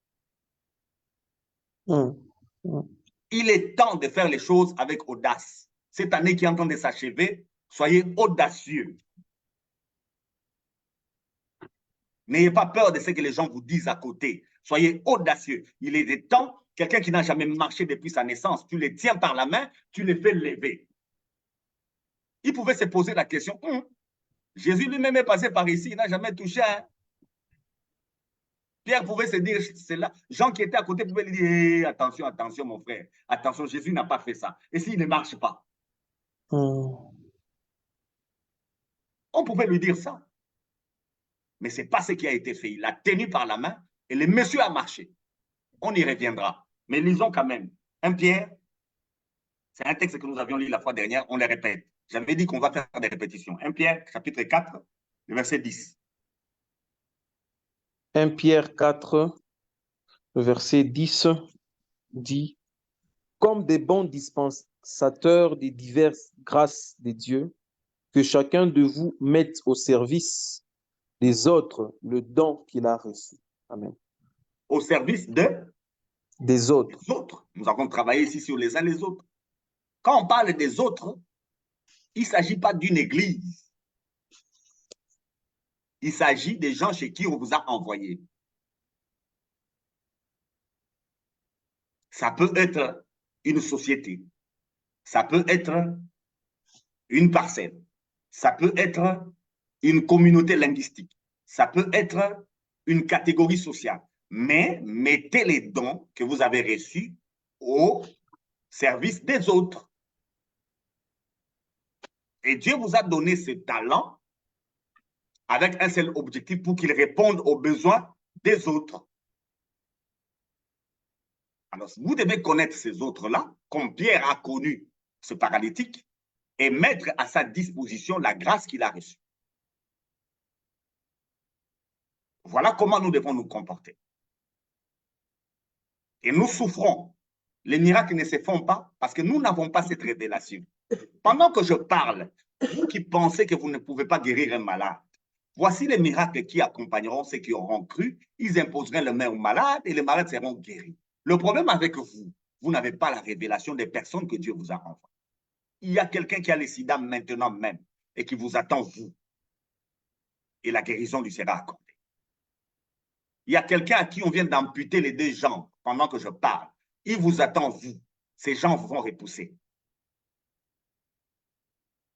Il est temps de faire les choses avec audace. Cette année qui est en train de s'achever, soyez audacieux. N'ayez pas peur de ce que les gens vous disent à côté. Soyez audacieux. Il est des temps, quelqu'un qui n'a jamais marché depuis sa naissance, tu le tiens par la main, tu le fais lever. Il pouvait se poser la question, Jésus lui-même est passé par ici, il n'a jamais touché. Hein? Pierre pouvait se dire cela. Jean qui était à côté pouvait lui dire, hey, attention, attention mon frère, attention, Jésus n'a pas fait ça. Et s'il ne marche pas? On pouvait lui dire ça. Mais ce n'est pas ce qui a été fait. Il l'a tenu par la main et le monsieur a marché. On y reviendra. Mais lisons quand même. 1 Pierre, c'est un texte que nous avions lu la fois dernière, on le répète. J'avais dit qu'on va faire des répétitions. 1 Pierre, chapitre 4, le verset 10. 1 Pierre 4, le verset 10 dit, comme des bons dispensateurs des diverses grâces de Dieu, que chacun de vous mette au service des autres le don qu'il a reçu. Amen. Au service des autres. Des autres. Nous avons travaillé ici sur les uns les autres. Quand on parle des autres, il ne s'agit pas d'une église. Il s'agit des gens chez qui on vous a envoyé. Ça peut être une société. Ça peut être une parcelle. Ça peut être une communauté linguistique. Ça peut être une catégorie sociale. Mais mettez les dons que vous avez reçus au service des autres. Et Dieu vous a donné ce talent avec un seul objectif pour qu'il réponde aux besoins des autres. Alors, vous devez connaître ces autres-là, comme Pierre a connu ce paralytique, et mettre à sa disposition la grâce qu'il a reçue. Voilà comment nous devons nous comporter. Et nous souffrons. Les miracles ne se font pas parce que nous n'avons pas cette révélation. Pendant que je parle, vous qui pensez que vous ne pouvez pas guérir un malade, voici les miracles qui accompagneront ceux qui auront cru. Ils imposeront les mains aux malades et les malades seront guéris. Le problème avec vous, vous n'avez pas la révélation des personnes que Dieu vous a envoyées. Il y a quelqu'un qui a le sida maintenant même et qui vous attend, vous. Et la guérison lui sera accordée. Il y a quelqu'un à qui on vient d'amputer les 2 jambes pendant que je parle. Il vous attend, vous. Ces gens vont repousser.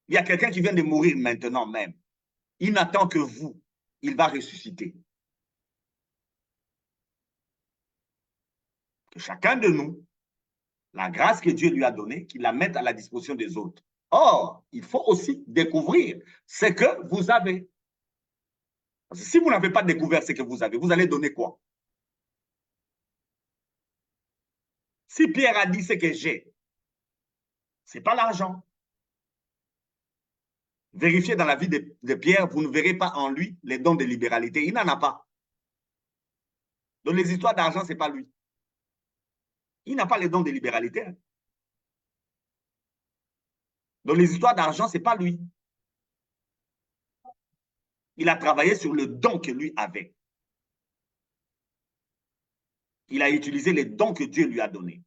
Il y a quelqu'un qui vient de mourir maintenant même. Il n'attend que vous. il va ressusciter. Que chacun de nous, la grâce que Dieu lui a donnée, qu'il la mette à la disposition des autres. Or, il faut aussi découvrir ce que vous avez. Parce que si vous n'avez pas découvert ce que vous avez, vous allez donner quoi? Si Pierre a dit ce que j'ai, ce n'est pas l'argent. Vérifiez dans la vie de Pierre, vous ne verrez pas en lui les dons de libéralité. Il n'en a pas. Donc les histoires d'argent, ce n'est pas lui. Il n'a pas les dons de libéralité. Hein. Donc les histoires d'argent, ce n'est pas lui. Il a travaillé sur le don que lui avait. Il a utilisé les dons que Dieu lui a donnés.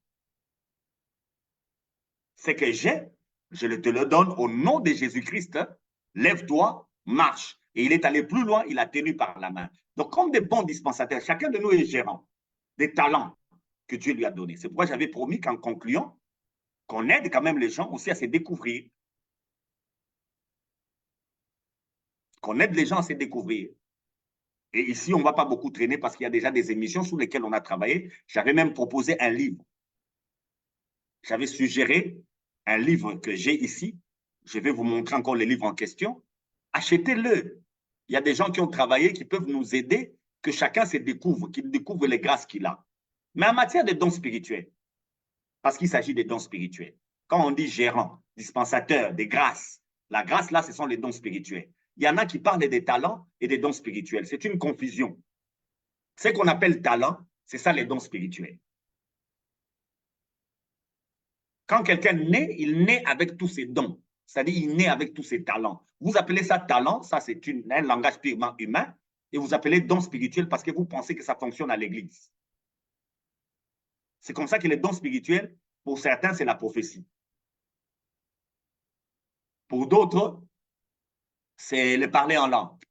Ce que j'ai, je te le donne au nom de Jésus-Christ. Hein. Lève-toi, marche. Et il est allé plus loin, il a tenu par la main. Donc, comme des bons dispensateurs, chacun de nous est gérant des talents que Dieu lui a donnés. C'est pourquoi j'avais promis qu'en concluant, qu'on aide quand même les gens aussi à se découvrir. Qu'on aide les gens à se découvrir. Et ici, on ne va pas beaucoup traîner parce qu'il y a déjà des émissions sur lesquelles on a travaillé. J'avais même proposé un livre. J'avais suggéré un livre que j'ai ici. Je vais vous montrer encore le livre en question. Achetez-le. Il y a des gens qui ont travaillé, qui peuvent nous aider, que chacun se découvre, qu'il découvre les grâces qu'il a. Mais en matière de dons spirituels, parce qu'il s'agit des dons spirituels, quand on dit gérant, dispensateur, des grâces, la grâce là, ce sont les dons spirituels. Il y en a qui parlent des talents et des dons spirituels. C'est une confusion. Ce qu'on appelle talent, c'est ça les dons spirituels. Quand quelqu'un naît, il naît avec tous ses dons. C'est-à-dire, il naît avec tous ses talents. Vous appelez ça talent, ça c'est un langage purement humain, et vous appelez don spirituel parce que vous pensez que ça fonctionne à l'église. C'est comme ça que les dons spirituels, pour certains, c'est la prophétie. Pour d'autres, c'est le parler en langue.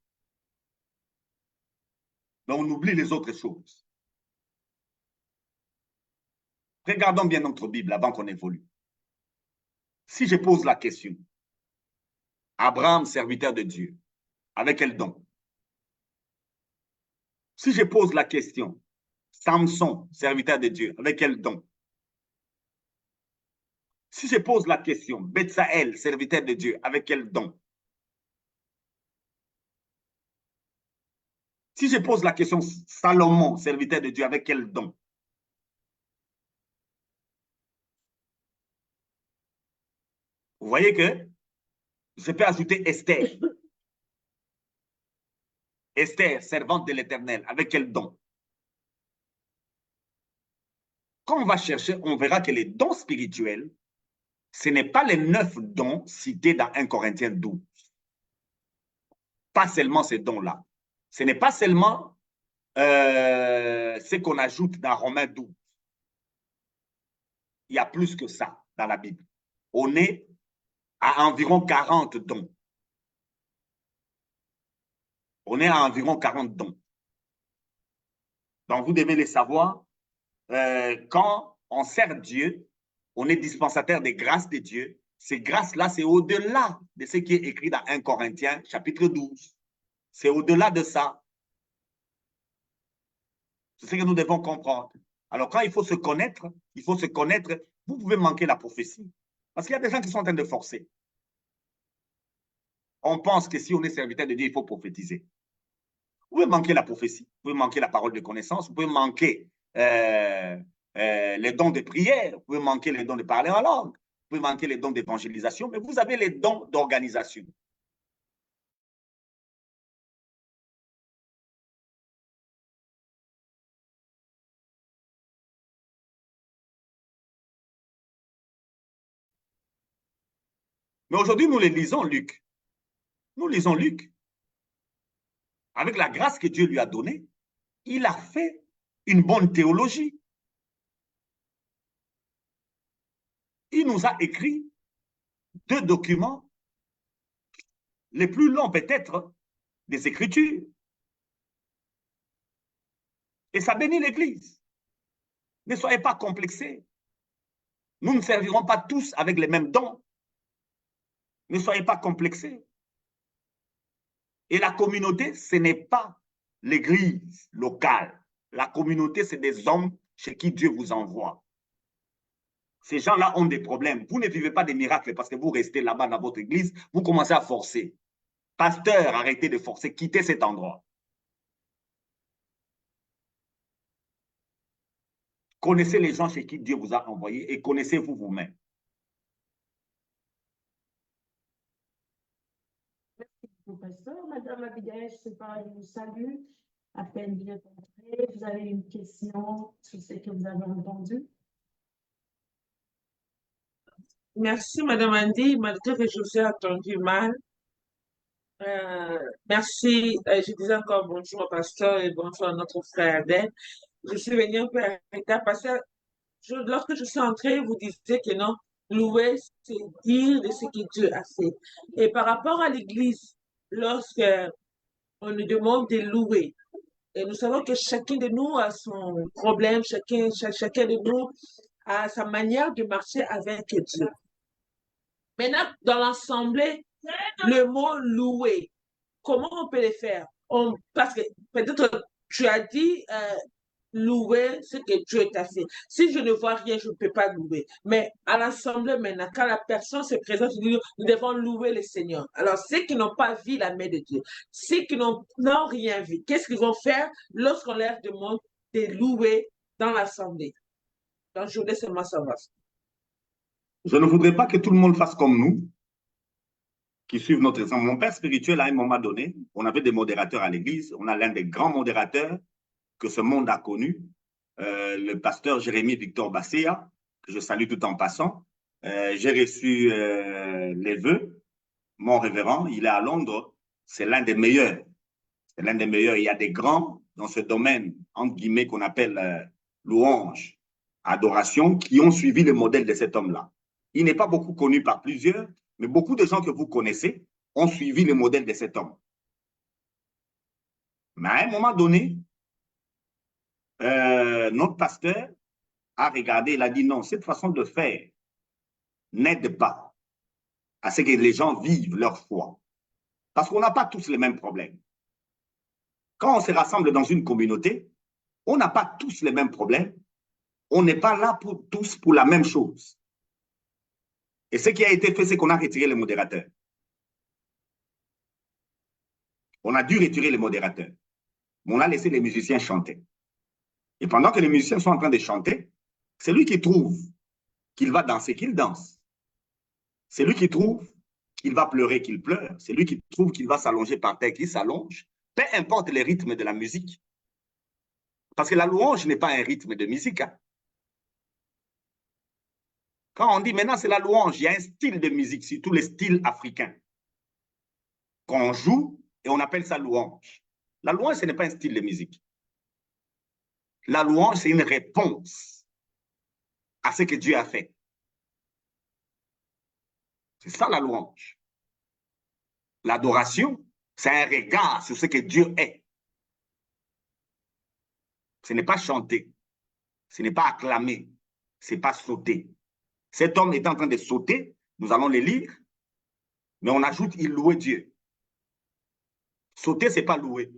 Mais on oublie les autres choses. Regardons bien notre Bible avant qu'on évolue. Si je pose la question, Abraham, serviteur de Dieu, avec quel don? Si je pose la question, Samson, serviteur de Dieu, avec quel don? Si je pose la question, Betsaël, serviteur de Dieu, avec quel don? Si je pose la question, Salomon, serviteur de Dieu, avec quel don? Vous voyez que je peux ajouter Esther. Esther, servante de l'Éternel, avec quel don? Quand on va chercher, on verra que les dons spirituels, ce n'est pas les 9 dons cités dans 1 Corinthiens 12. Pas seulement ces dons-là. Ce n'est pas seulement ce qu'on ajoute dans Romains 12. Il y a plus que ça dans la Bible. On est à environ 40 dons. On est à environ 40 dons. Donc, vous devez les savoir. Quand on sert Dieu, on est dispensateur des grâces de Dieu. Ces grâces-là, c'est au-delà de ce qui est écrit dans 1 Corinthiens, chapitre 12. C'est au-delà de ça. C'est ce que nous devons comprendre. Alors, quand il faut se connaître, vous pouvez manquer la prophétie. Parce qu'il y a des gens qui sont en train de forcer. On pense que si on est serviteur de Dieu, il faut prophétiser. Vous pouvez manquer la prophétie, vous pouvez manquer la parole de connaissance, vous pouvez manquer les dons de prière, vous pouvez manquer les dons de parler en langue, vous pouvez manquer les dons d'évangélisation, mais vous avez les dons d'organisation. Mais aujourd'hui, nous les lisons, Luc. Nous lisons Luc. Avec la grâce que Dieu lui a donnée, il a fait une bonne théologie. Il nous a écrit 2 documents, les plus longs peut-être, des Écritures. Et ça bénit l'Église. Ne soyez pas complexés. Nous ne servirons pas tous avec les mêmes dons. Ne soyez pas complexés. Et la communauté, ce n'est pas l'église locale. La communauté, c'est des hommes chez qui Dieu vous envoie. Ces gens-là ont des problèmes. Vous ne vivez pas des miracles parce que vous restez là-bas dans votre église. Vous commencez à forcer. Pasteur, arrêtez de forcer. Quittez cet endroit. Connaissez les gens chez qui Dieu vous a envoyé et connaissez-vous vous-même. Merci beaucoup, pasteur. Madame Abigail, je ne sais pas, je vous salue. À peine bien entrée. Vous avez une question sur ce que vous avez entendu? Merci, Madame Andy, malgré que je vous ai entendu mal. Merci. Je disais encore bonjour au pasteur et bonjour à notre frère Adèle. Je suis venue un peu à retard parce que lorsque je suis entrée, vous disiez que non, louer, c'est dire de ce que Dieu a fait. Et par rapport à l'Église, lorsque on nous demande de louer, et nous savons que chacun de nous a son problème, chacun de nous a sa manière de marcher avec Dieu. Maintenant, dans l'assemblée, le mot louer, comment on peut le faire? Parce que peut-être tu as dit louer ce que Dieu t'a fait. Si je ne vois rien, je ne peux pas louer. Mais à l'assemblée maintenant, quand la personne se présente, nous devons louer le Seigneur. Alors, ceux qui n'ont pas vu la main de Dieu, ceux qui n'ont rien vu, qu'est-ce qu'ils vont faire lorsqu'on leur demande de louer dans l'assemblée? Donc, je voulais seulement savoir. Je ne voudrais pas que tout le monde fasse comme nous, qui suivent notre exemple. Mon père spirituel, à un moment donné, on avait des modérateurs à l'église. On a l'un des grands modérateurs que ce monde a connu, le pasteur Jérémie Victor Basséa, que je salue tout en passant. J'ai reçu les vœux. Mon révérend, il est à Londres. C'est l'un des meilleurs. C'est l'un des meilleurs. Il y a des grands dans ce domaine, entre guillemets, qu'on appelle louange, adoration, qui ont suivi le modèle de cet homme-là. Il n'est pas beaucoup connu par plusieurs, mais beaucoup de gens que vous connaissez ont suivi le modèle de cet homme. Mais à un moment donné, notre pasteur a regardé, il a dit non, cette façon de faire n'aide pas à ce que les gens vivent leur foi. Parce qu'on n'a pas tous les mêmes problèmes. Quand on se rassemble dans une communauté, on n'a pas tous les mêmes problèmes. On n'est pas là tous pour la même chose. Et ce qui a été fait, c'est qu'on a retiré les modérateurs. On a dû retirer les modérateurs. Mais on a laissé les musiciens chanter. Et pendant que les musiciens sont en train de chanter, c'est lui qui trouve qu'il va danser, qu'il danse. C'est lui qui trouve qu'il va pleurer, qu'il pleure. C'est lui qui trouve qu'il va s'allonger par terre, qu'il s'allonge. Peu importe les rythmes de la musique. Parce que la louange n'est pas un rythme de musique. Hein. Quand on dit maintenant c'est la louange, il y a un style de musique, surtout les styles africains, qu'on joue et on appelle ça louange. La louange, ce n'est pas un style de musique. La louange, c'est une réponse à ce que Dieu a fait. C'est ça la louange. L'adoration, c'est un regard sur ce que Dieu est. Ce n'est pas chanter, ce n'est pas acclamer, ce n'est pas sauter. Cet homme est en train de sauter, nous allons le lire, mais on ajoute, il louait Dieu. Sauter, ce n'est pas louer.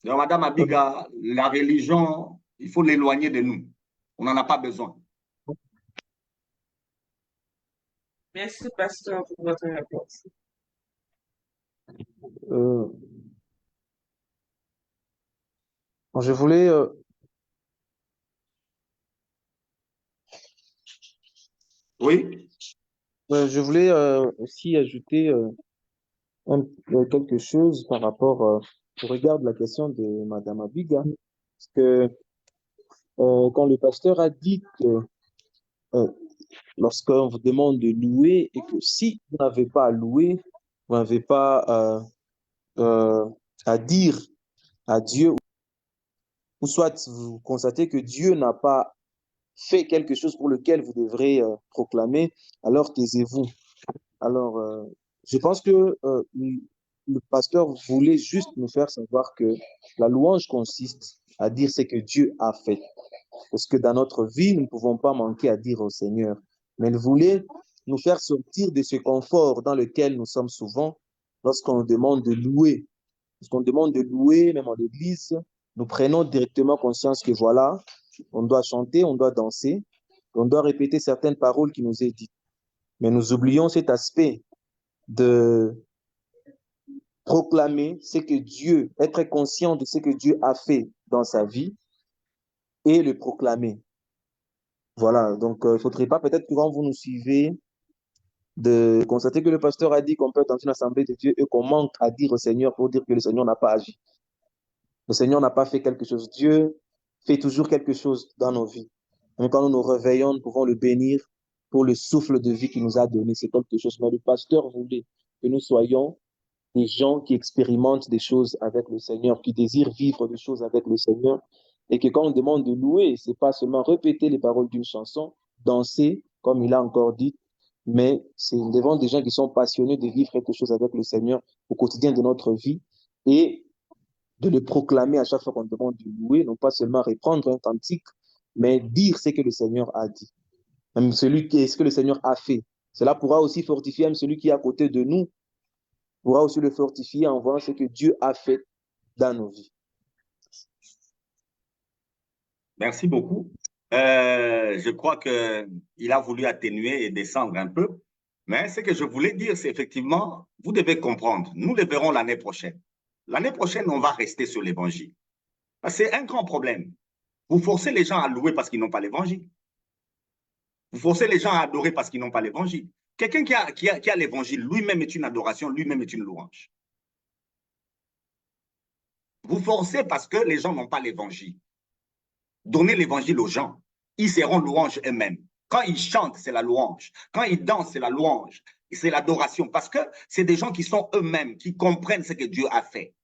Donc, Madame Abiga, la religion, il faut l'éloigner de nous. On n'en a pas besoin. Merci, pasteur, pour votre réponse. Je voulais Oui. je voulais aussi ajouter quelque chose par rapport au regard de la question de Madame Abiga, parce que quand le pasteur a dit que lorsqu'on vous demande de louer et que si vous n'avez pas à louer, vous n'avez pas à dire à Dieu, ou soit vous constatez que Dieu n'a pas fait quelque chose pour lequel vous devrez proclamer, alors taisez-vous. Alors, je pense que le pasteur voulait juste nous faire savoir que la louange consiste à dire ce que Dieu a fait. Parce que dans notre vie, nous ne pouvons pas manquer à dire au Seigneur. Mais il voulait nous faire sortir de ce confort dans lequel nous sommes souvent lorsqu'on nous demande de louer. Lorsqu'on demande de louer, même en église, nous prenons directement conscience que voilà, on doit chanter, on doit danser, on doit répéter certaines paroles qui nous est dites. Mais nous oublions cet aspect de proclamer ce que Dieu, être conscient de ce que Dieu a fait dans sa vie et le proclamer. Voilà, donc il ne faudrait pas peut-être que quand vous nous suivez, de constater que le pasteur a dit qu'on peut être dans une assemblée de Dieu et qu'on manque à dire au Seigneur pour dire que le Seigneur n'a pas agi. Le Seigneur n'a pas fait quelque chose. Dieu fait toujours quelque chose dans nos vies. Même quand nous nous réveillons, nous pouvons le bénir pour le souffle de vie qu'il nous a donné. C'est quelque chose. Mais le pasteur voulait que nous soyons des gens qui expérimentent des choses avec le Seigneur, qui désirent vivre des choses avec le Seigneur. Et que quand on demande de louer, c'est pas seulement répéter les paroles d'une chanson, danser, comme il a encore dit, mais c'est devant des gens qui sont passionnés de vivre quelque chose avec le Seigneur au quotidien de notre vie et de le proclamer à chaque fois qu'on demande de louer, non pas seulement reprendre un cantique, mais dire ce que le Seigneur a dit, même ce que le Seigneur a fait. Cela pourra aussi fortifier même celui qui est à côté de nous, pourra aussi le fortifier en voyant ce que Dieu a fait dans nos vies. Merci beaucoup. Je crois qu'il a voulu atténuer et descendre un peu. Mais ce que je voulais dire, c'est effectivement, vous devez comprendre, nous le verrons l'année prochaine. L'année prochaine, on va rester sur l'évangile. C'est un grand problème. Vous forcez les gens à louer parce qu'ils n'ont pas l'évangile. Vous forcez les gens à adorer parce qu'ils n'ont pas l'évangile. Quelqu'un qui a l'évangile, lui-même est une adoration, lui-même est une louange. Vous forcez parce que les gens n'ont pas l'évangile. Donnez l'évangile aux gens. Ils seront louanges eux-mêmes. Quand ils chantent, c'est la louange. Quand ils dansent, c'est la louange. C'est l'adoration. Parce que c'est des gens qui sont eux-mêmes, qui comprennent ce que Dieu a fait.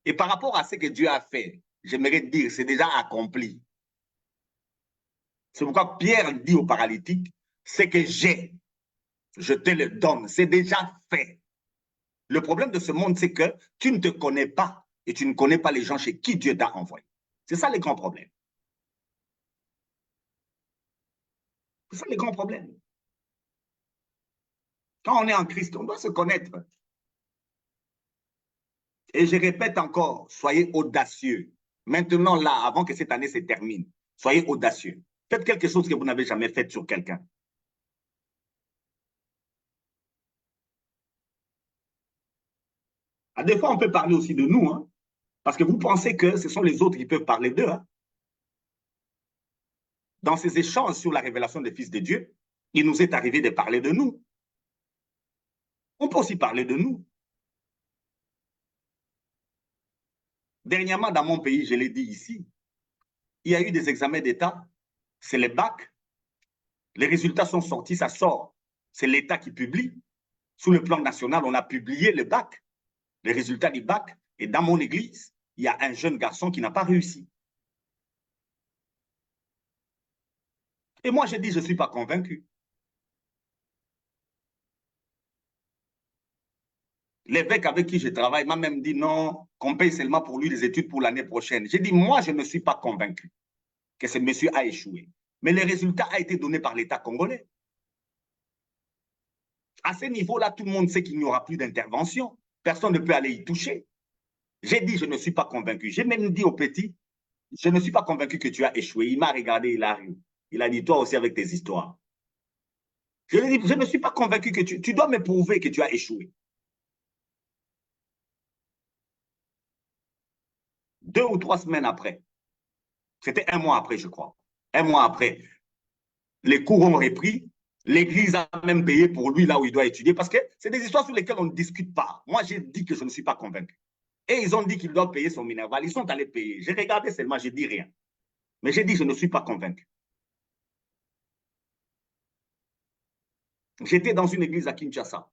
Et par rapport à ce que Dieu a fait, j'aimerais dire, c'est déjà accompli. C'est pourquoi Pierre dit au paralytique, ce que j'ai, je te le donne. C'est déjà fait. Le problème de ce monde, c'est que tu ne te connais pas et tu ne connais pas les gens chez qui Dieu t'a envoyé. C'est ça le grand problème. C'est ça le grand problème. Quand on est en Christ, on doit se connaître. Et je répète encore, soyez audacieux. Maintenant, là, avant que cette année se termine, soyez audacieux. Faites quelque chose que vous n'avez jamais fait sur quelqu'un. Des fois, on peut parler aussi de nous, hein, parce que vous pensez que ce sont les autres qui peuvent parler d'eux. Hein. Dans ces échanges sur la révélation des fils de Dieu, il nous est arrivé de parler de nous. On peut aussi parler de nous. Dernièrement, dans mon pays, je l'ai dit ici, il y a eu des examens d'État, c'est les bacs. Les résultats sont sortis, ça sort. C'est l'État qui publie. Sous le plan national, on a publié le bac, les résultats du bac. Et dans mon église, il y a un jeune garçon qui n'a pas réussi. Et moi, j'ai dit, je ne suis pas convaincu. L'évêque avec qui je travaille m'a même dit non, qu'on paye seulement pour lui les études pour l'année prochaine. J'ai dit, moi, je ne suis pas convaincu que ce monsieur a échoué. Mais le résultat a été donné par l'État congolais. À ce niveau-là, tout le monde sait qu'il n'y aura plus d'intervention. Personne ne peut aller y toucher. J'ai dit, je ne suis pas convaincu. J'ai même dit au petit, je ne suis pas convaincu que tu as échoué. Il m'a regardé, il a ri. Il a dit, toi aussi avec tes histoires. Je lui ai dit, je ne suis pas convaincu que tu dois me prouver que tu as échoué. 2 ou 3 semaines après, c'était 1 mois après, je crois. 1 mois après, les cours ont repris. L'église a même payé pour lui là où il doit étudier parce que c'est des histoires sur lesquelles on ne discute pas. Moi, j'ai dit que je ne suis pas convaincu. Et ils ont dit qu'ils doivent payer son minerval. Ils sont allés payer. J'ai regardé seulement, je dis rien. Mais j'ai dit, je ne suis pas convaincu. J'étais dans une église à Kinshasa.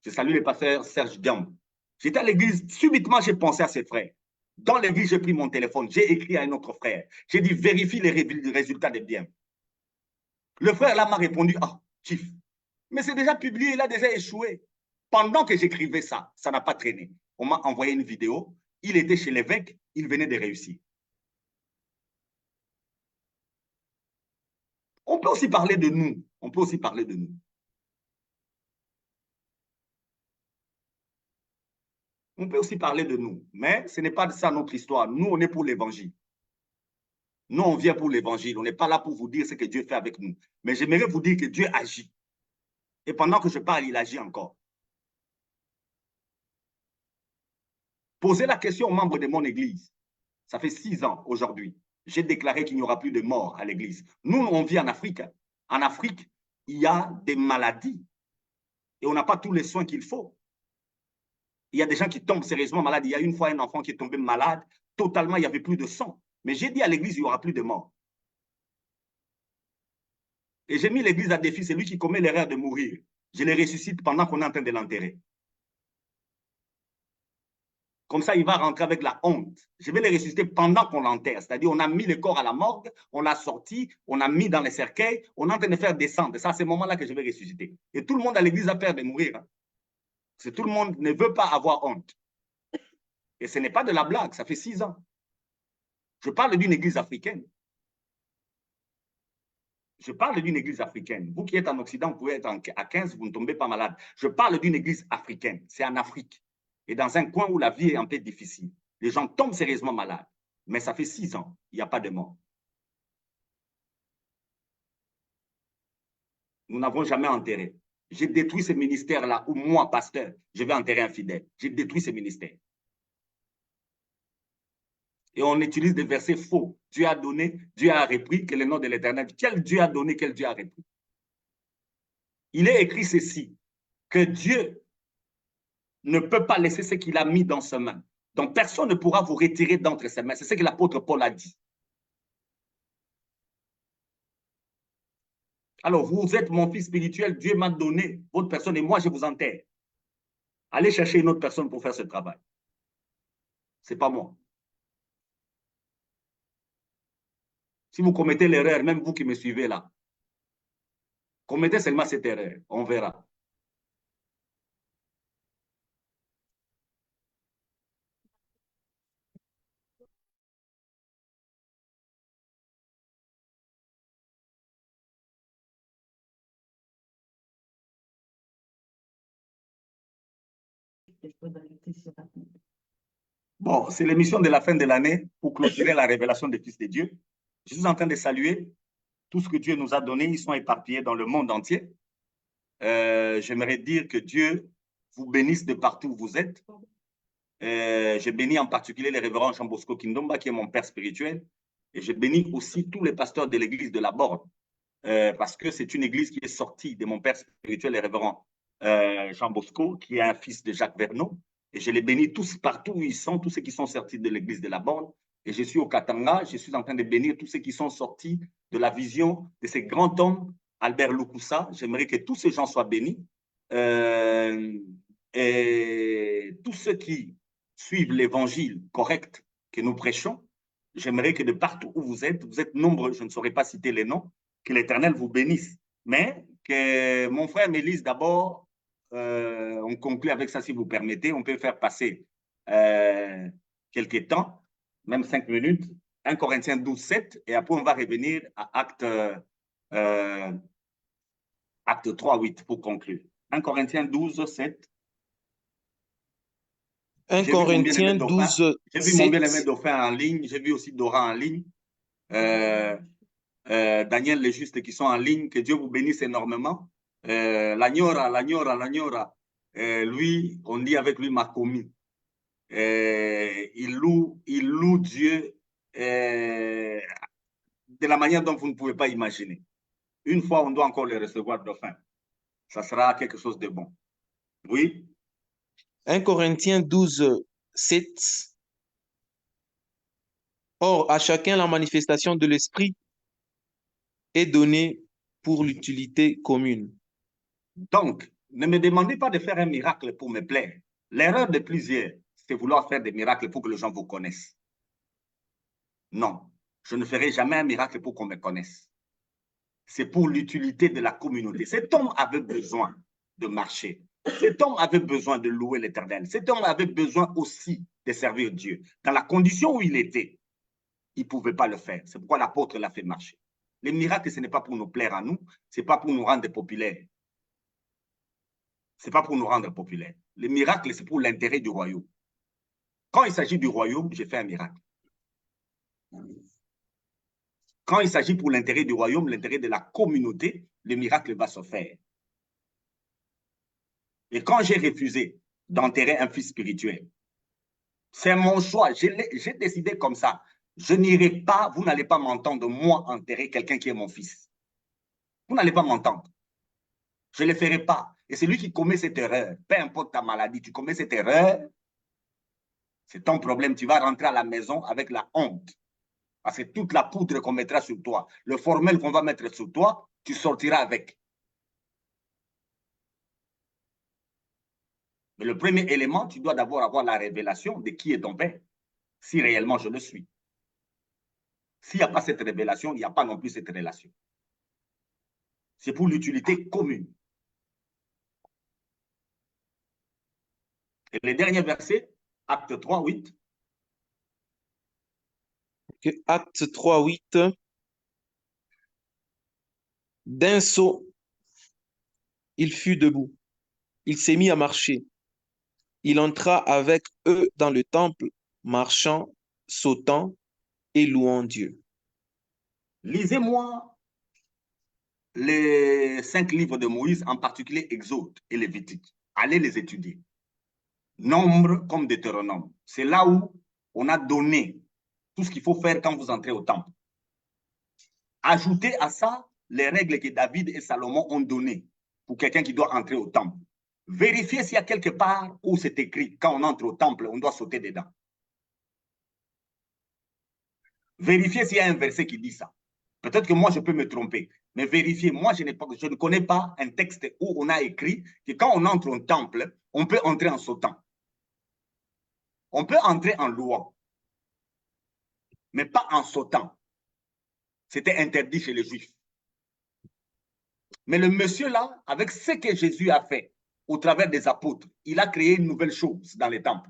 Je salue le pasteur Serge Diamb. J'étais à l'église, subitement, j'ai pensé à ses frères. Dans l'église, j'ai pris mon téléphone, j'ai écrit à un autre frère. J'ai dit, vérifie les résultats des biens. Le frère là m'a répondu, ah, chief, mais c'est déjà publié, il a déjà échoué. Pendant que j'écrivais ça, ça n'a pas traîné. On m'a envoyé une vidéo, il était chez l'évêque, il venait de réussir. On peut aussi parler de nous. On On peut aussi parler de nous. On peut aussi parler de nous, mais ce n'est pas de ça notre histoire. Nous, on est pour l'évangile. Nous, on vient pour l'évangile. On n'est pas là pour vous dire ce que Dieu fait avec nous. Mais j'aimerais vous dire que Dieu agit. Et pendant que je parle, il agit encore. Posez la question aux membres de mon église. Ça fait 6 ans aujourd'hui. J'ai déclaré qu'il n'y aura plus de morts à l'église. Nous, on vit en Afrique. En Afrique, il y a des maladies. Et on n'a pas tous les soins qu'il faut. Il y a des gens qui tombent sérieusement malades. Il y a une fois un enfant qui est tombé malade. Totalement, il n'y avait plus de sang. Mais j'ai dit à l'église, il n'y aura plus de morts. Et j'ai mis l'église à défi. C'est lui qui commet l'erreur de mourir. Je le ressuscite pendant qu'on est en train de l'enterrer. Comme ça, il va rentrer avec la honte. Je vais les ressusciter pendant qu'on l'enterre. C'est-à-dire, on a mis le corps à la morgue, on l'a sorti, on a mis dans les cercueils, on est en train de faire descendre. C'est à ce moment-là que je vais ressusciter. Et tout le monde à l'église a peur de mourir. Hein. Parce que tout le monde ne veut pas avoir honte. Et ce n'est pas de la blague, ça fait 6 ans. Je parle d'une église africaine. Je parle d'une église africaine. Vous qui êtes en Occident, vous pouvez être à 15, vous ne tombez pas malade. Je parle d'une église africaine. C'est en Afrique. Et dans un coin où la vie est un peu difficile. Les gens tombent sérieusement malades. Mais ça fait 6 ans, il n'y a pas de mort. Nous n'avons jamais enterré. J'ai détruit ce ministère-là où moi, pasteur, je vais enterrer un fidèle. J'ai détruit ce ministère. Et on utilise des versets faux. Dieu a donné, Dieu a repris, que le nom de l'Éternel. Quel Dieu a donné, quel Dieu a repris? Il est écrit ceci, que Dieu ne peut pas laisser ce qu'il a mis dans ses mains. Donc, personne ne pourra vous retirer d'entre ses mains. C'est ce que l'apôtre Paul a dit. Alors, vous êtes mon fils spirituel, Dieu m'a donné votre personne et moi, je vous enterre. Allez chercher une autre personne pour faire ce travail. Ce n'est pas moi. Si vous commettez l'erreur, même vous qui me suivez là, commettez seulement cette erreur, on verra. Bon, c'est l'émission de la fin de l'année pour clôturer la révélation des fils de Dieu. Je suis en train de saluer tout ce que Dieu nous a donné. Ils sont éparpillés dans le monde entier. J'aimerais dire que Dieu vous bénisse de partout où vous êtes. Je bénis en particulier le révérend Jean Bosco Kindomba, qui est mon père spirituel. Et je bénis aussi tous les pasteurs de l'église de la Borne, parce que c'est une église qui est sortie de mon père spirituel, le révérend Jean Bosco, qui est un fils de Jacques Vernon. Et je les bénis tous partout où ils sont, tous ceux qui sont sortis de l'église de la Borne. Et je suis au Katanga, je suis en train de bénir tous ceux qui sont sortis de la vision de ce grand homme, Albert Lukusa. J'aimerais que tous ces gens soient bénis. Et tous ceux qui suivent l'évangile correct que nous prêchons, j'aimerais que de partout où vous êtes nombreux, je ne saurais pas citer les noms, que l'Éternel vous bénisse. Mais que mon frère me lise d'abord, on conclut avec ça si vous permettez, on peut faire passer quelques temps, même 5 minutes, 1 Corinthiens 12, 7, et après on va revenir à acte 3, 8 pour conclure. 1 Corinthiens 12, 7. 1 Corinthiens 12, j'ai vu mon bien-aimé Dauphin en ligne, j'ai vu aussi Dora en ligne, Daniel les justes qui sont en ligne, que Dieu vous bénisse énormément. L'Agnora, lui, on dit avec lui Makomi. Il loue Dieu de la manière dont vous ne pouvez pas imaginer. Une fois, on doit encore le recevoir Dauphin. Ça sera quelque chose de bon. Oui. 1 Corinthiens 12, 7. Or, à chacun la manifestation de l'Esprit est donnée pour l'utilité commune. Donc, ne me demandez pas de faire un miracle pour me plaire. L'erreur de plusieurs, c'est vouloir faire des miracles pour que les gens vous connaissent. Non, je ne ferai jamais un miracle pour qu'on me connaisse. C'est pour l'utilité de la communauté. Cet homme avait besoin de marcher. Cet homme avait besoin de louer l'Éternel. Cet homme avait besoin aussi de servir Dieu. Dans la condition où il était, il ne pouvait pas le faire. C'est pourquoi l'apôtre l'a fait marcher. Les miracles, ce n'est pas pour nous plaire à nous, ce n'est pas pour nous rendre populaires. Ce n'est pas pour nous rendre populaires. Les miracles, c'est pour l'intérêt du royaume. Quand il s'agit du royaume, j'ai fait un miracle. Quand il s'agit pour l'intérêt du royaume, l'intérêt de la communauté, le miracle va se faire. Et quand j'ai refusé d'enterrer un fils spirituel, c'est mon choix. J'ai décidé comme ça. Je n'irai pas, vous n'allez pas m'entendre, moi, enterrer quelqu'un qui est mon fils. Vous n'allez pas m'entendre. Je ne le ferai pas. Et c'est lui qui commet cette erreur. Peu importe ta maladie, tu commets cette erreur, c'est ton problème. Tu vas rentrer à la maison avec la honte. Parce que toute la poudre qu'on mettra sur toi, le formel qu'on va mettre sur toi, tu sortiras avec. Mais le premier élément, tu dois d'abord avoir la révélation de qui est ton père, si réellement je le suis. S'il n'y a pas cette révélation, il n'y a pas non plus cette relation. C'est pour l'utilité commune. Et le dernier verset, Acte 3, 8. Acte 3, 8. D'un saut, il fut debout. Il s'est mis à marcher. Il entra avec eux dans le temple, marchant, sautant et louant Dieu. Lisez-moi les 5 livres de Moïse, en particulier Exode et Lévitique. Allez les étudier. Nombre comme Deutéronome. C'est là où on a donné tout ce qu'il faut faire quand vous entrez au temple. Ajoutez à ça les règles que David et Salomon ont données pour quelqu'un qui doit entrer au temple. Vérifiez s'il y a quelque part où c'est écrit, quand on entre au temple, on doit sauter dedans. Vérifiez s'il y a un verset qui dit ça. Peut-être que moi, je peux me tromper, mais vérifiez. Moi, je ne connais pas un texte où on a écrit que quand on entre au temple, on peut entrer en sautant. On peut entrer en louant, mais pas en sautant. C'était interdit chez les Juifs. Mais le monsieur là, avec ce que Jésus a fait au travers des apôtres, il a créé une nouvelle chose dans les temples.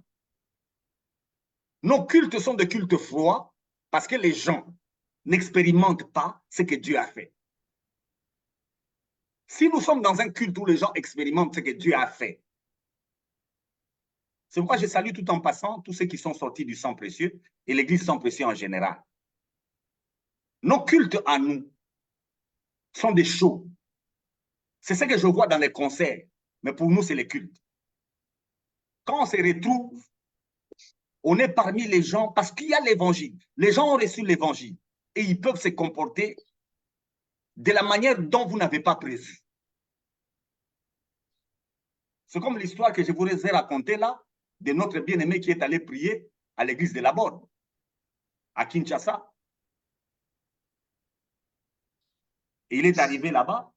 Nos cultes sont des cultes froids parce que les gens n'expérimentent pas ce que Dieu a fait. Si nous sommes dans un culte où les gens expérimentent ce que Dieu a fait, c'est pourquoi je salue tout en passant tous ceux qui sont sortis du sang précieux et l'Église sang précieux en général. Nos cultes à nous sont des shows. C'est ce que je vois dans les concerts, mais pour nous, c'est les cultes. Quand on se retrouve, on est parmi les gens parce qu'il y a l'évangile. Les gens ont reçu l'évangile et ils peuvent se comporter de la manière dont vous n'avez pas prévu. C'est comme l'histoire que je vous ai racontée là, de notre bien-aimé qui est allé prier à l'église de la Borde, à Kinshasa. Et il est arrivé là-bas.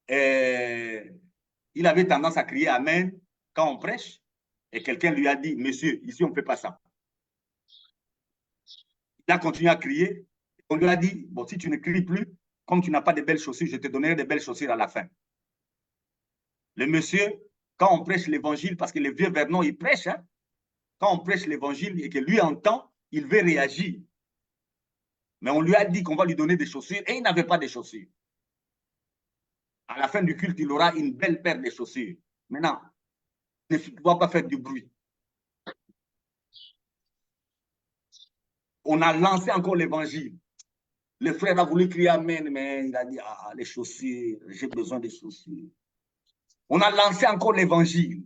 Il avait tendance à crier Amen quand on prêche. Et quelqu'un lui a dit, monsieur, ici on ne fait pas ça. Il a continué à crier. On lui a dit, bon, si tu ne cries plus, comme tu n'as pas de belles chaussures, je te donnerai de belles chaussures à la fin. Le monsieur, quand on prêche l'évangile, parce que le vieux Vernon, il prêche, hein, quand on prêche l'évangile et que lui entend, il veut réagir. Mais on lui a dit qu'on va lui donner des chaussures et il n'avait pas de chaussures. À la fin du culte, il aura une belle paire de chaussures. Maintenant, ne doit pas faire du bruit. On a lancé encore l'évangile. Le frère a voulu crier Amen, mais il a dit, ah, les chaussures, j'ai besoin des chaussures. On a lancé encore l'évangile.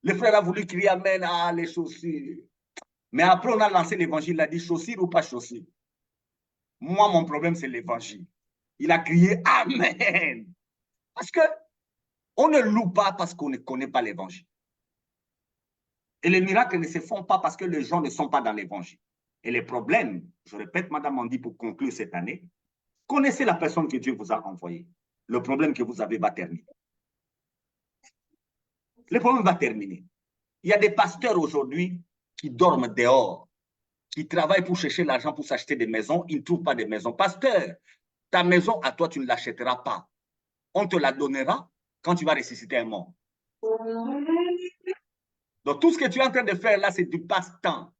Le frère a voulu crier Amen, ah, les chaussures. Mais après, on a lancé l'évangile, il a dit, chaussures ou pas chaussures. Moi, mon problème, c'est l'évangile. Il a crié Amen. Parce que on ne loue pas parce qu'on ne connaît pas l'évangile. Et les miracles ne se font pas parce que les gens ne sont pas dans l'évangile. Et les problèmes, je répète, Madame Andy, pour conclure cette année, connaissez la personne que Dieu vous a envoyée. Le problème que vous avez va terminer. Le problème va terminer. Il y a des pasteurs aujourd'hui qui dorment dehors, qui travaillent pour chercher l'argent pour s'acheter des maisons, ils ne trouvent pas de maisons. Pasteur, ta maison à toi, tu ne l'achèteras pas. On te la donnera quand tu vas ressusciter un mort. Donc tout ce que tu es en train de faire là, c'est du passe-temps.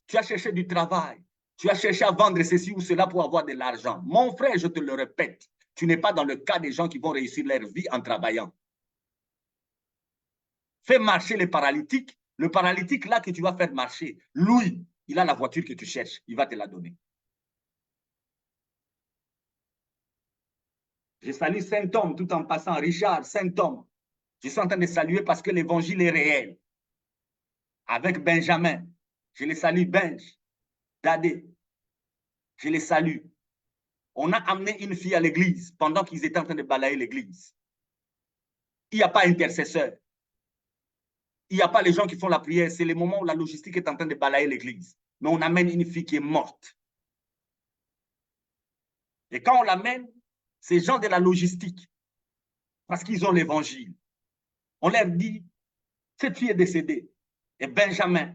Tu as cherché du travail. Tu as cherché à vendre ceci ou cela pour avoir de l'argent. Mon frère, je te le répète, tu n'es pas dans le cas des gens qui vont réussir leur vie en travaillant. Fais marcher les paralytiques. Le paralytique là que tu vas faire marcher, lui, il a la voiture que tu cherches. Il va te la donner. Je salue Saint-Homme tout en passant. Richard, Saint-Homme. Je suis en train de saluer parce que l'évangile est réel. Avec Benjamin. Je les salue, Benj. Dadé. Je les salue. On a amené une fille à l'église pendant qu'ils étaient en train de balayer l'église. Il n'y a pas intercesseur. Il n'y a pas les gens qui font la prière. C'est le moment où la logistique est en train de balayer l'église. Mais on amène une fille qui est morte. Et quand on l'amène, ces gens de la logistique, parce qu'ils ont l'évangile, on leur dit, cette fille est décédée. Et Benjamin,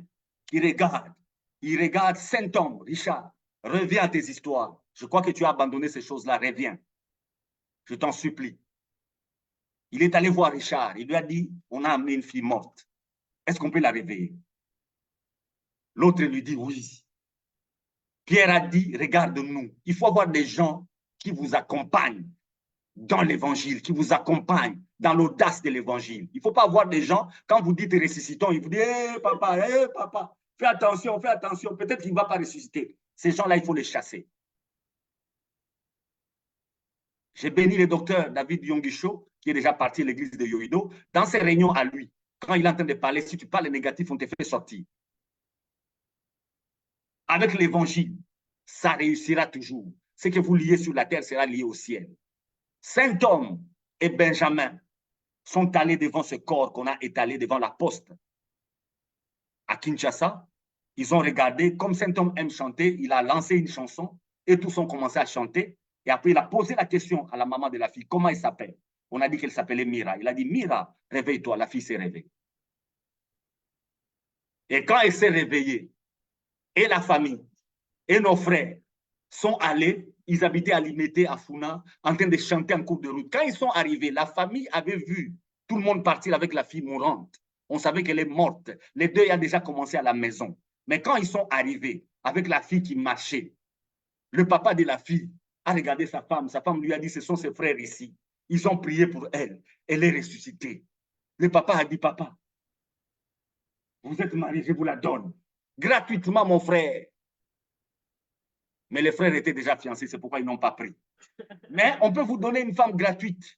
il regarde Saint-Homme, Richard, reviens à tes histoires. Je crois que tu as abandonné ces choses-là, reviens. Je t'en supplie. Il est allé voir Richard, il lui a dit, on a amené une fille morte. Est-ce qu'on peut la réveiller? L'autre lui dit oui. Pierre a dit, regarde-nous. Il faut avoir des gens qui vous accompagnent dans l'évangile, qui vous accompagnent dans l'audace de l'évangile. Il ne faut pas avoir des gens, quand vous dites ressuscitons, ils vous disent, hé papa, fais attention, peut-être qu'il ne va pas ressusciter. Ces gens-là, il faut les chasser. J'ai béni le docteur David Yongisho, qui est déjà parti à l'église de Yoido, dans ses réunions à lui. Quand il est en train de parler, si tu parles négatif, on te fait sortir. Avec l'évangile, ça réussira toujours. Ce que vous liez sur la terre sera lié au ciel. Saint-Homme et Benjamin sont allés devant ce corps qu'on a étalé devant la poste. À Kinshasa, ils ont regardé, comme Saint-Homme aime chanter, il a lancé une chanson et tous ont commencé à chanter. Et après, il a posé la question à la maman de la fille, comment elle s'appelle? On a dit qu'elle s'appelait Mira. Il a dit, Mira, réveille-toi. La fille s'est réveillée. Et quand elle s'est réveillée, et la famille, et nos frères sont allés, ils habitaient à Limete, à Funa, en train de chanter en cours de route. Quand ils sont arrivés, la famille avait vu tout le monde partir avec la fille mourante. On savait qu'elle est morte. Les deuils ont déjà commencé à la maison. Mais quand ils sont arrivés avec la fille qui marchait, le papa de la fille a regardé sa femme. Sa femme lui a dit, ce sont ses frères ici. Ils ont prié pour elle. Elle est ressuscitée. Le papa a dit, papa, vous êtes marié, je vous la donne. Gratuitement, mon frère. Mais les frères étaient déjà fiancés, c'est pourquoi ils n'ont pas pris. Mais on peut vous donner une femme gratuite.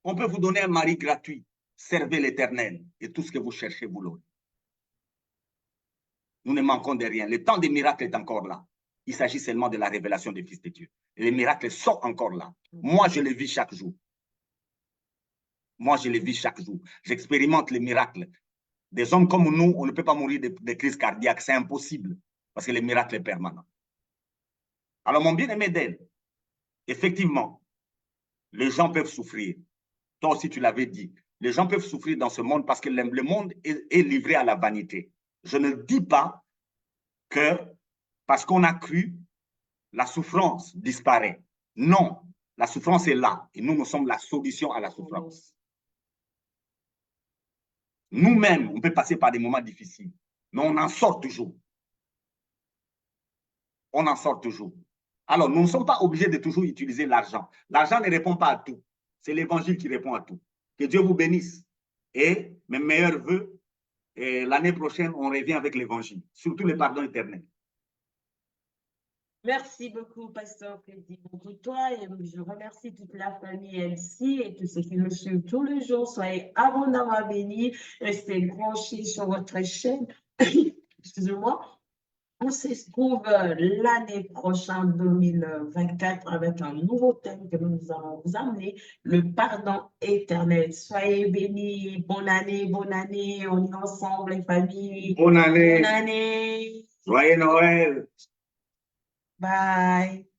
On peut vous donner un mari gratuit. Servez l'Éternel et tout ce que vous cherchez, vous l'aurez. Nous ne manquons de rien. Le temps des miracles est encore là. Il s'agit seulement de la révélation des fils de Dieu. Et les miracles sont encore là. Moi, je les vis chaque jour. Moi, je les vis chaque jour. J'expérimente les miracles. Des hommes comme nous, on ne peut pas mourir de crise cardiaque. C'est impossible parce que le miracle est permanent. Alors, mon bien-aimé d'elle, effectivement, les gens peuvent souffrir. Toi aussi, tu l'avais dit. Les gens peuvent souffrir dans ce monde parce que le monde est livré à la vanité. Je ne dis pas que parce qu'on a cru, la souffrance disparaît. Non, la souffrance est là et nous sommes la solution à la souffrance. Nous-mêmes, on peut passer par des moments difficiles, mais on en sort toujours. On en sort toujours. Alors, nous ne sommes pas obligés de toujours utiliser l'argent. L'argent ne répond pas à tout. C'est l'évangile qui répond à tout. Que Dieu vous bénisse. Et mes meilleurs vœux, l'année prochaine, on revient avec l'évangile, surtout le pardon éternel. Merci beaucoup, Pasteur Freddy, pour toi. Et je remercie toute la famille LC et tous ceux qui nous suivent tous les jours. Soyez abondamment bénis. Restez branchés sur votre chaîne. Excusez-moi. On se retrouve l'année prochaine, 2024, avec un nouveau thème que nous allons vous amener, le pardon éternel. Soyez bénis. Bonne année, bonne année. On est ensemble, les familles. Bonne année. Bonne année. Joyeux Noël. Bye.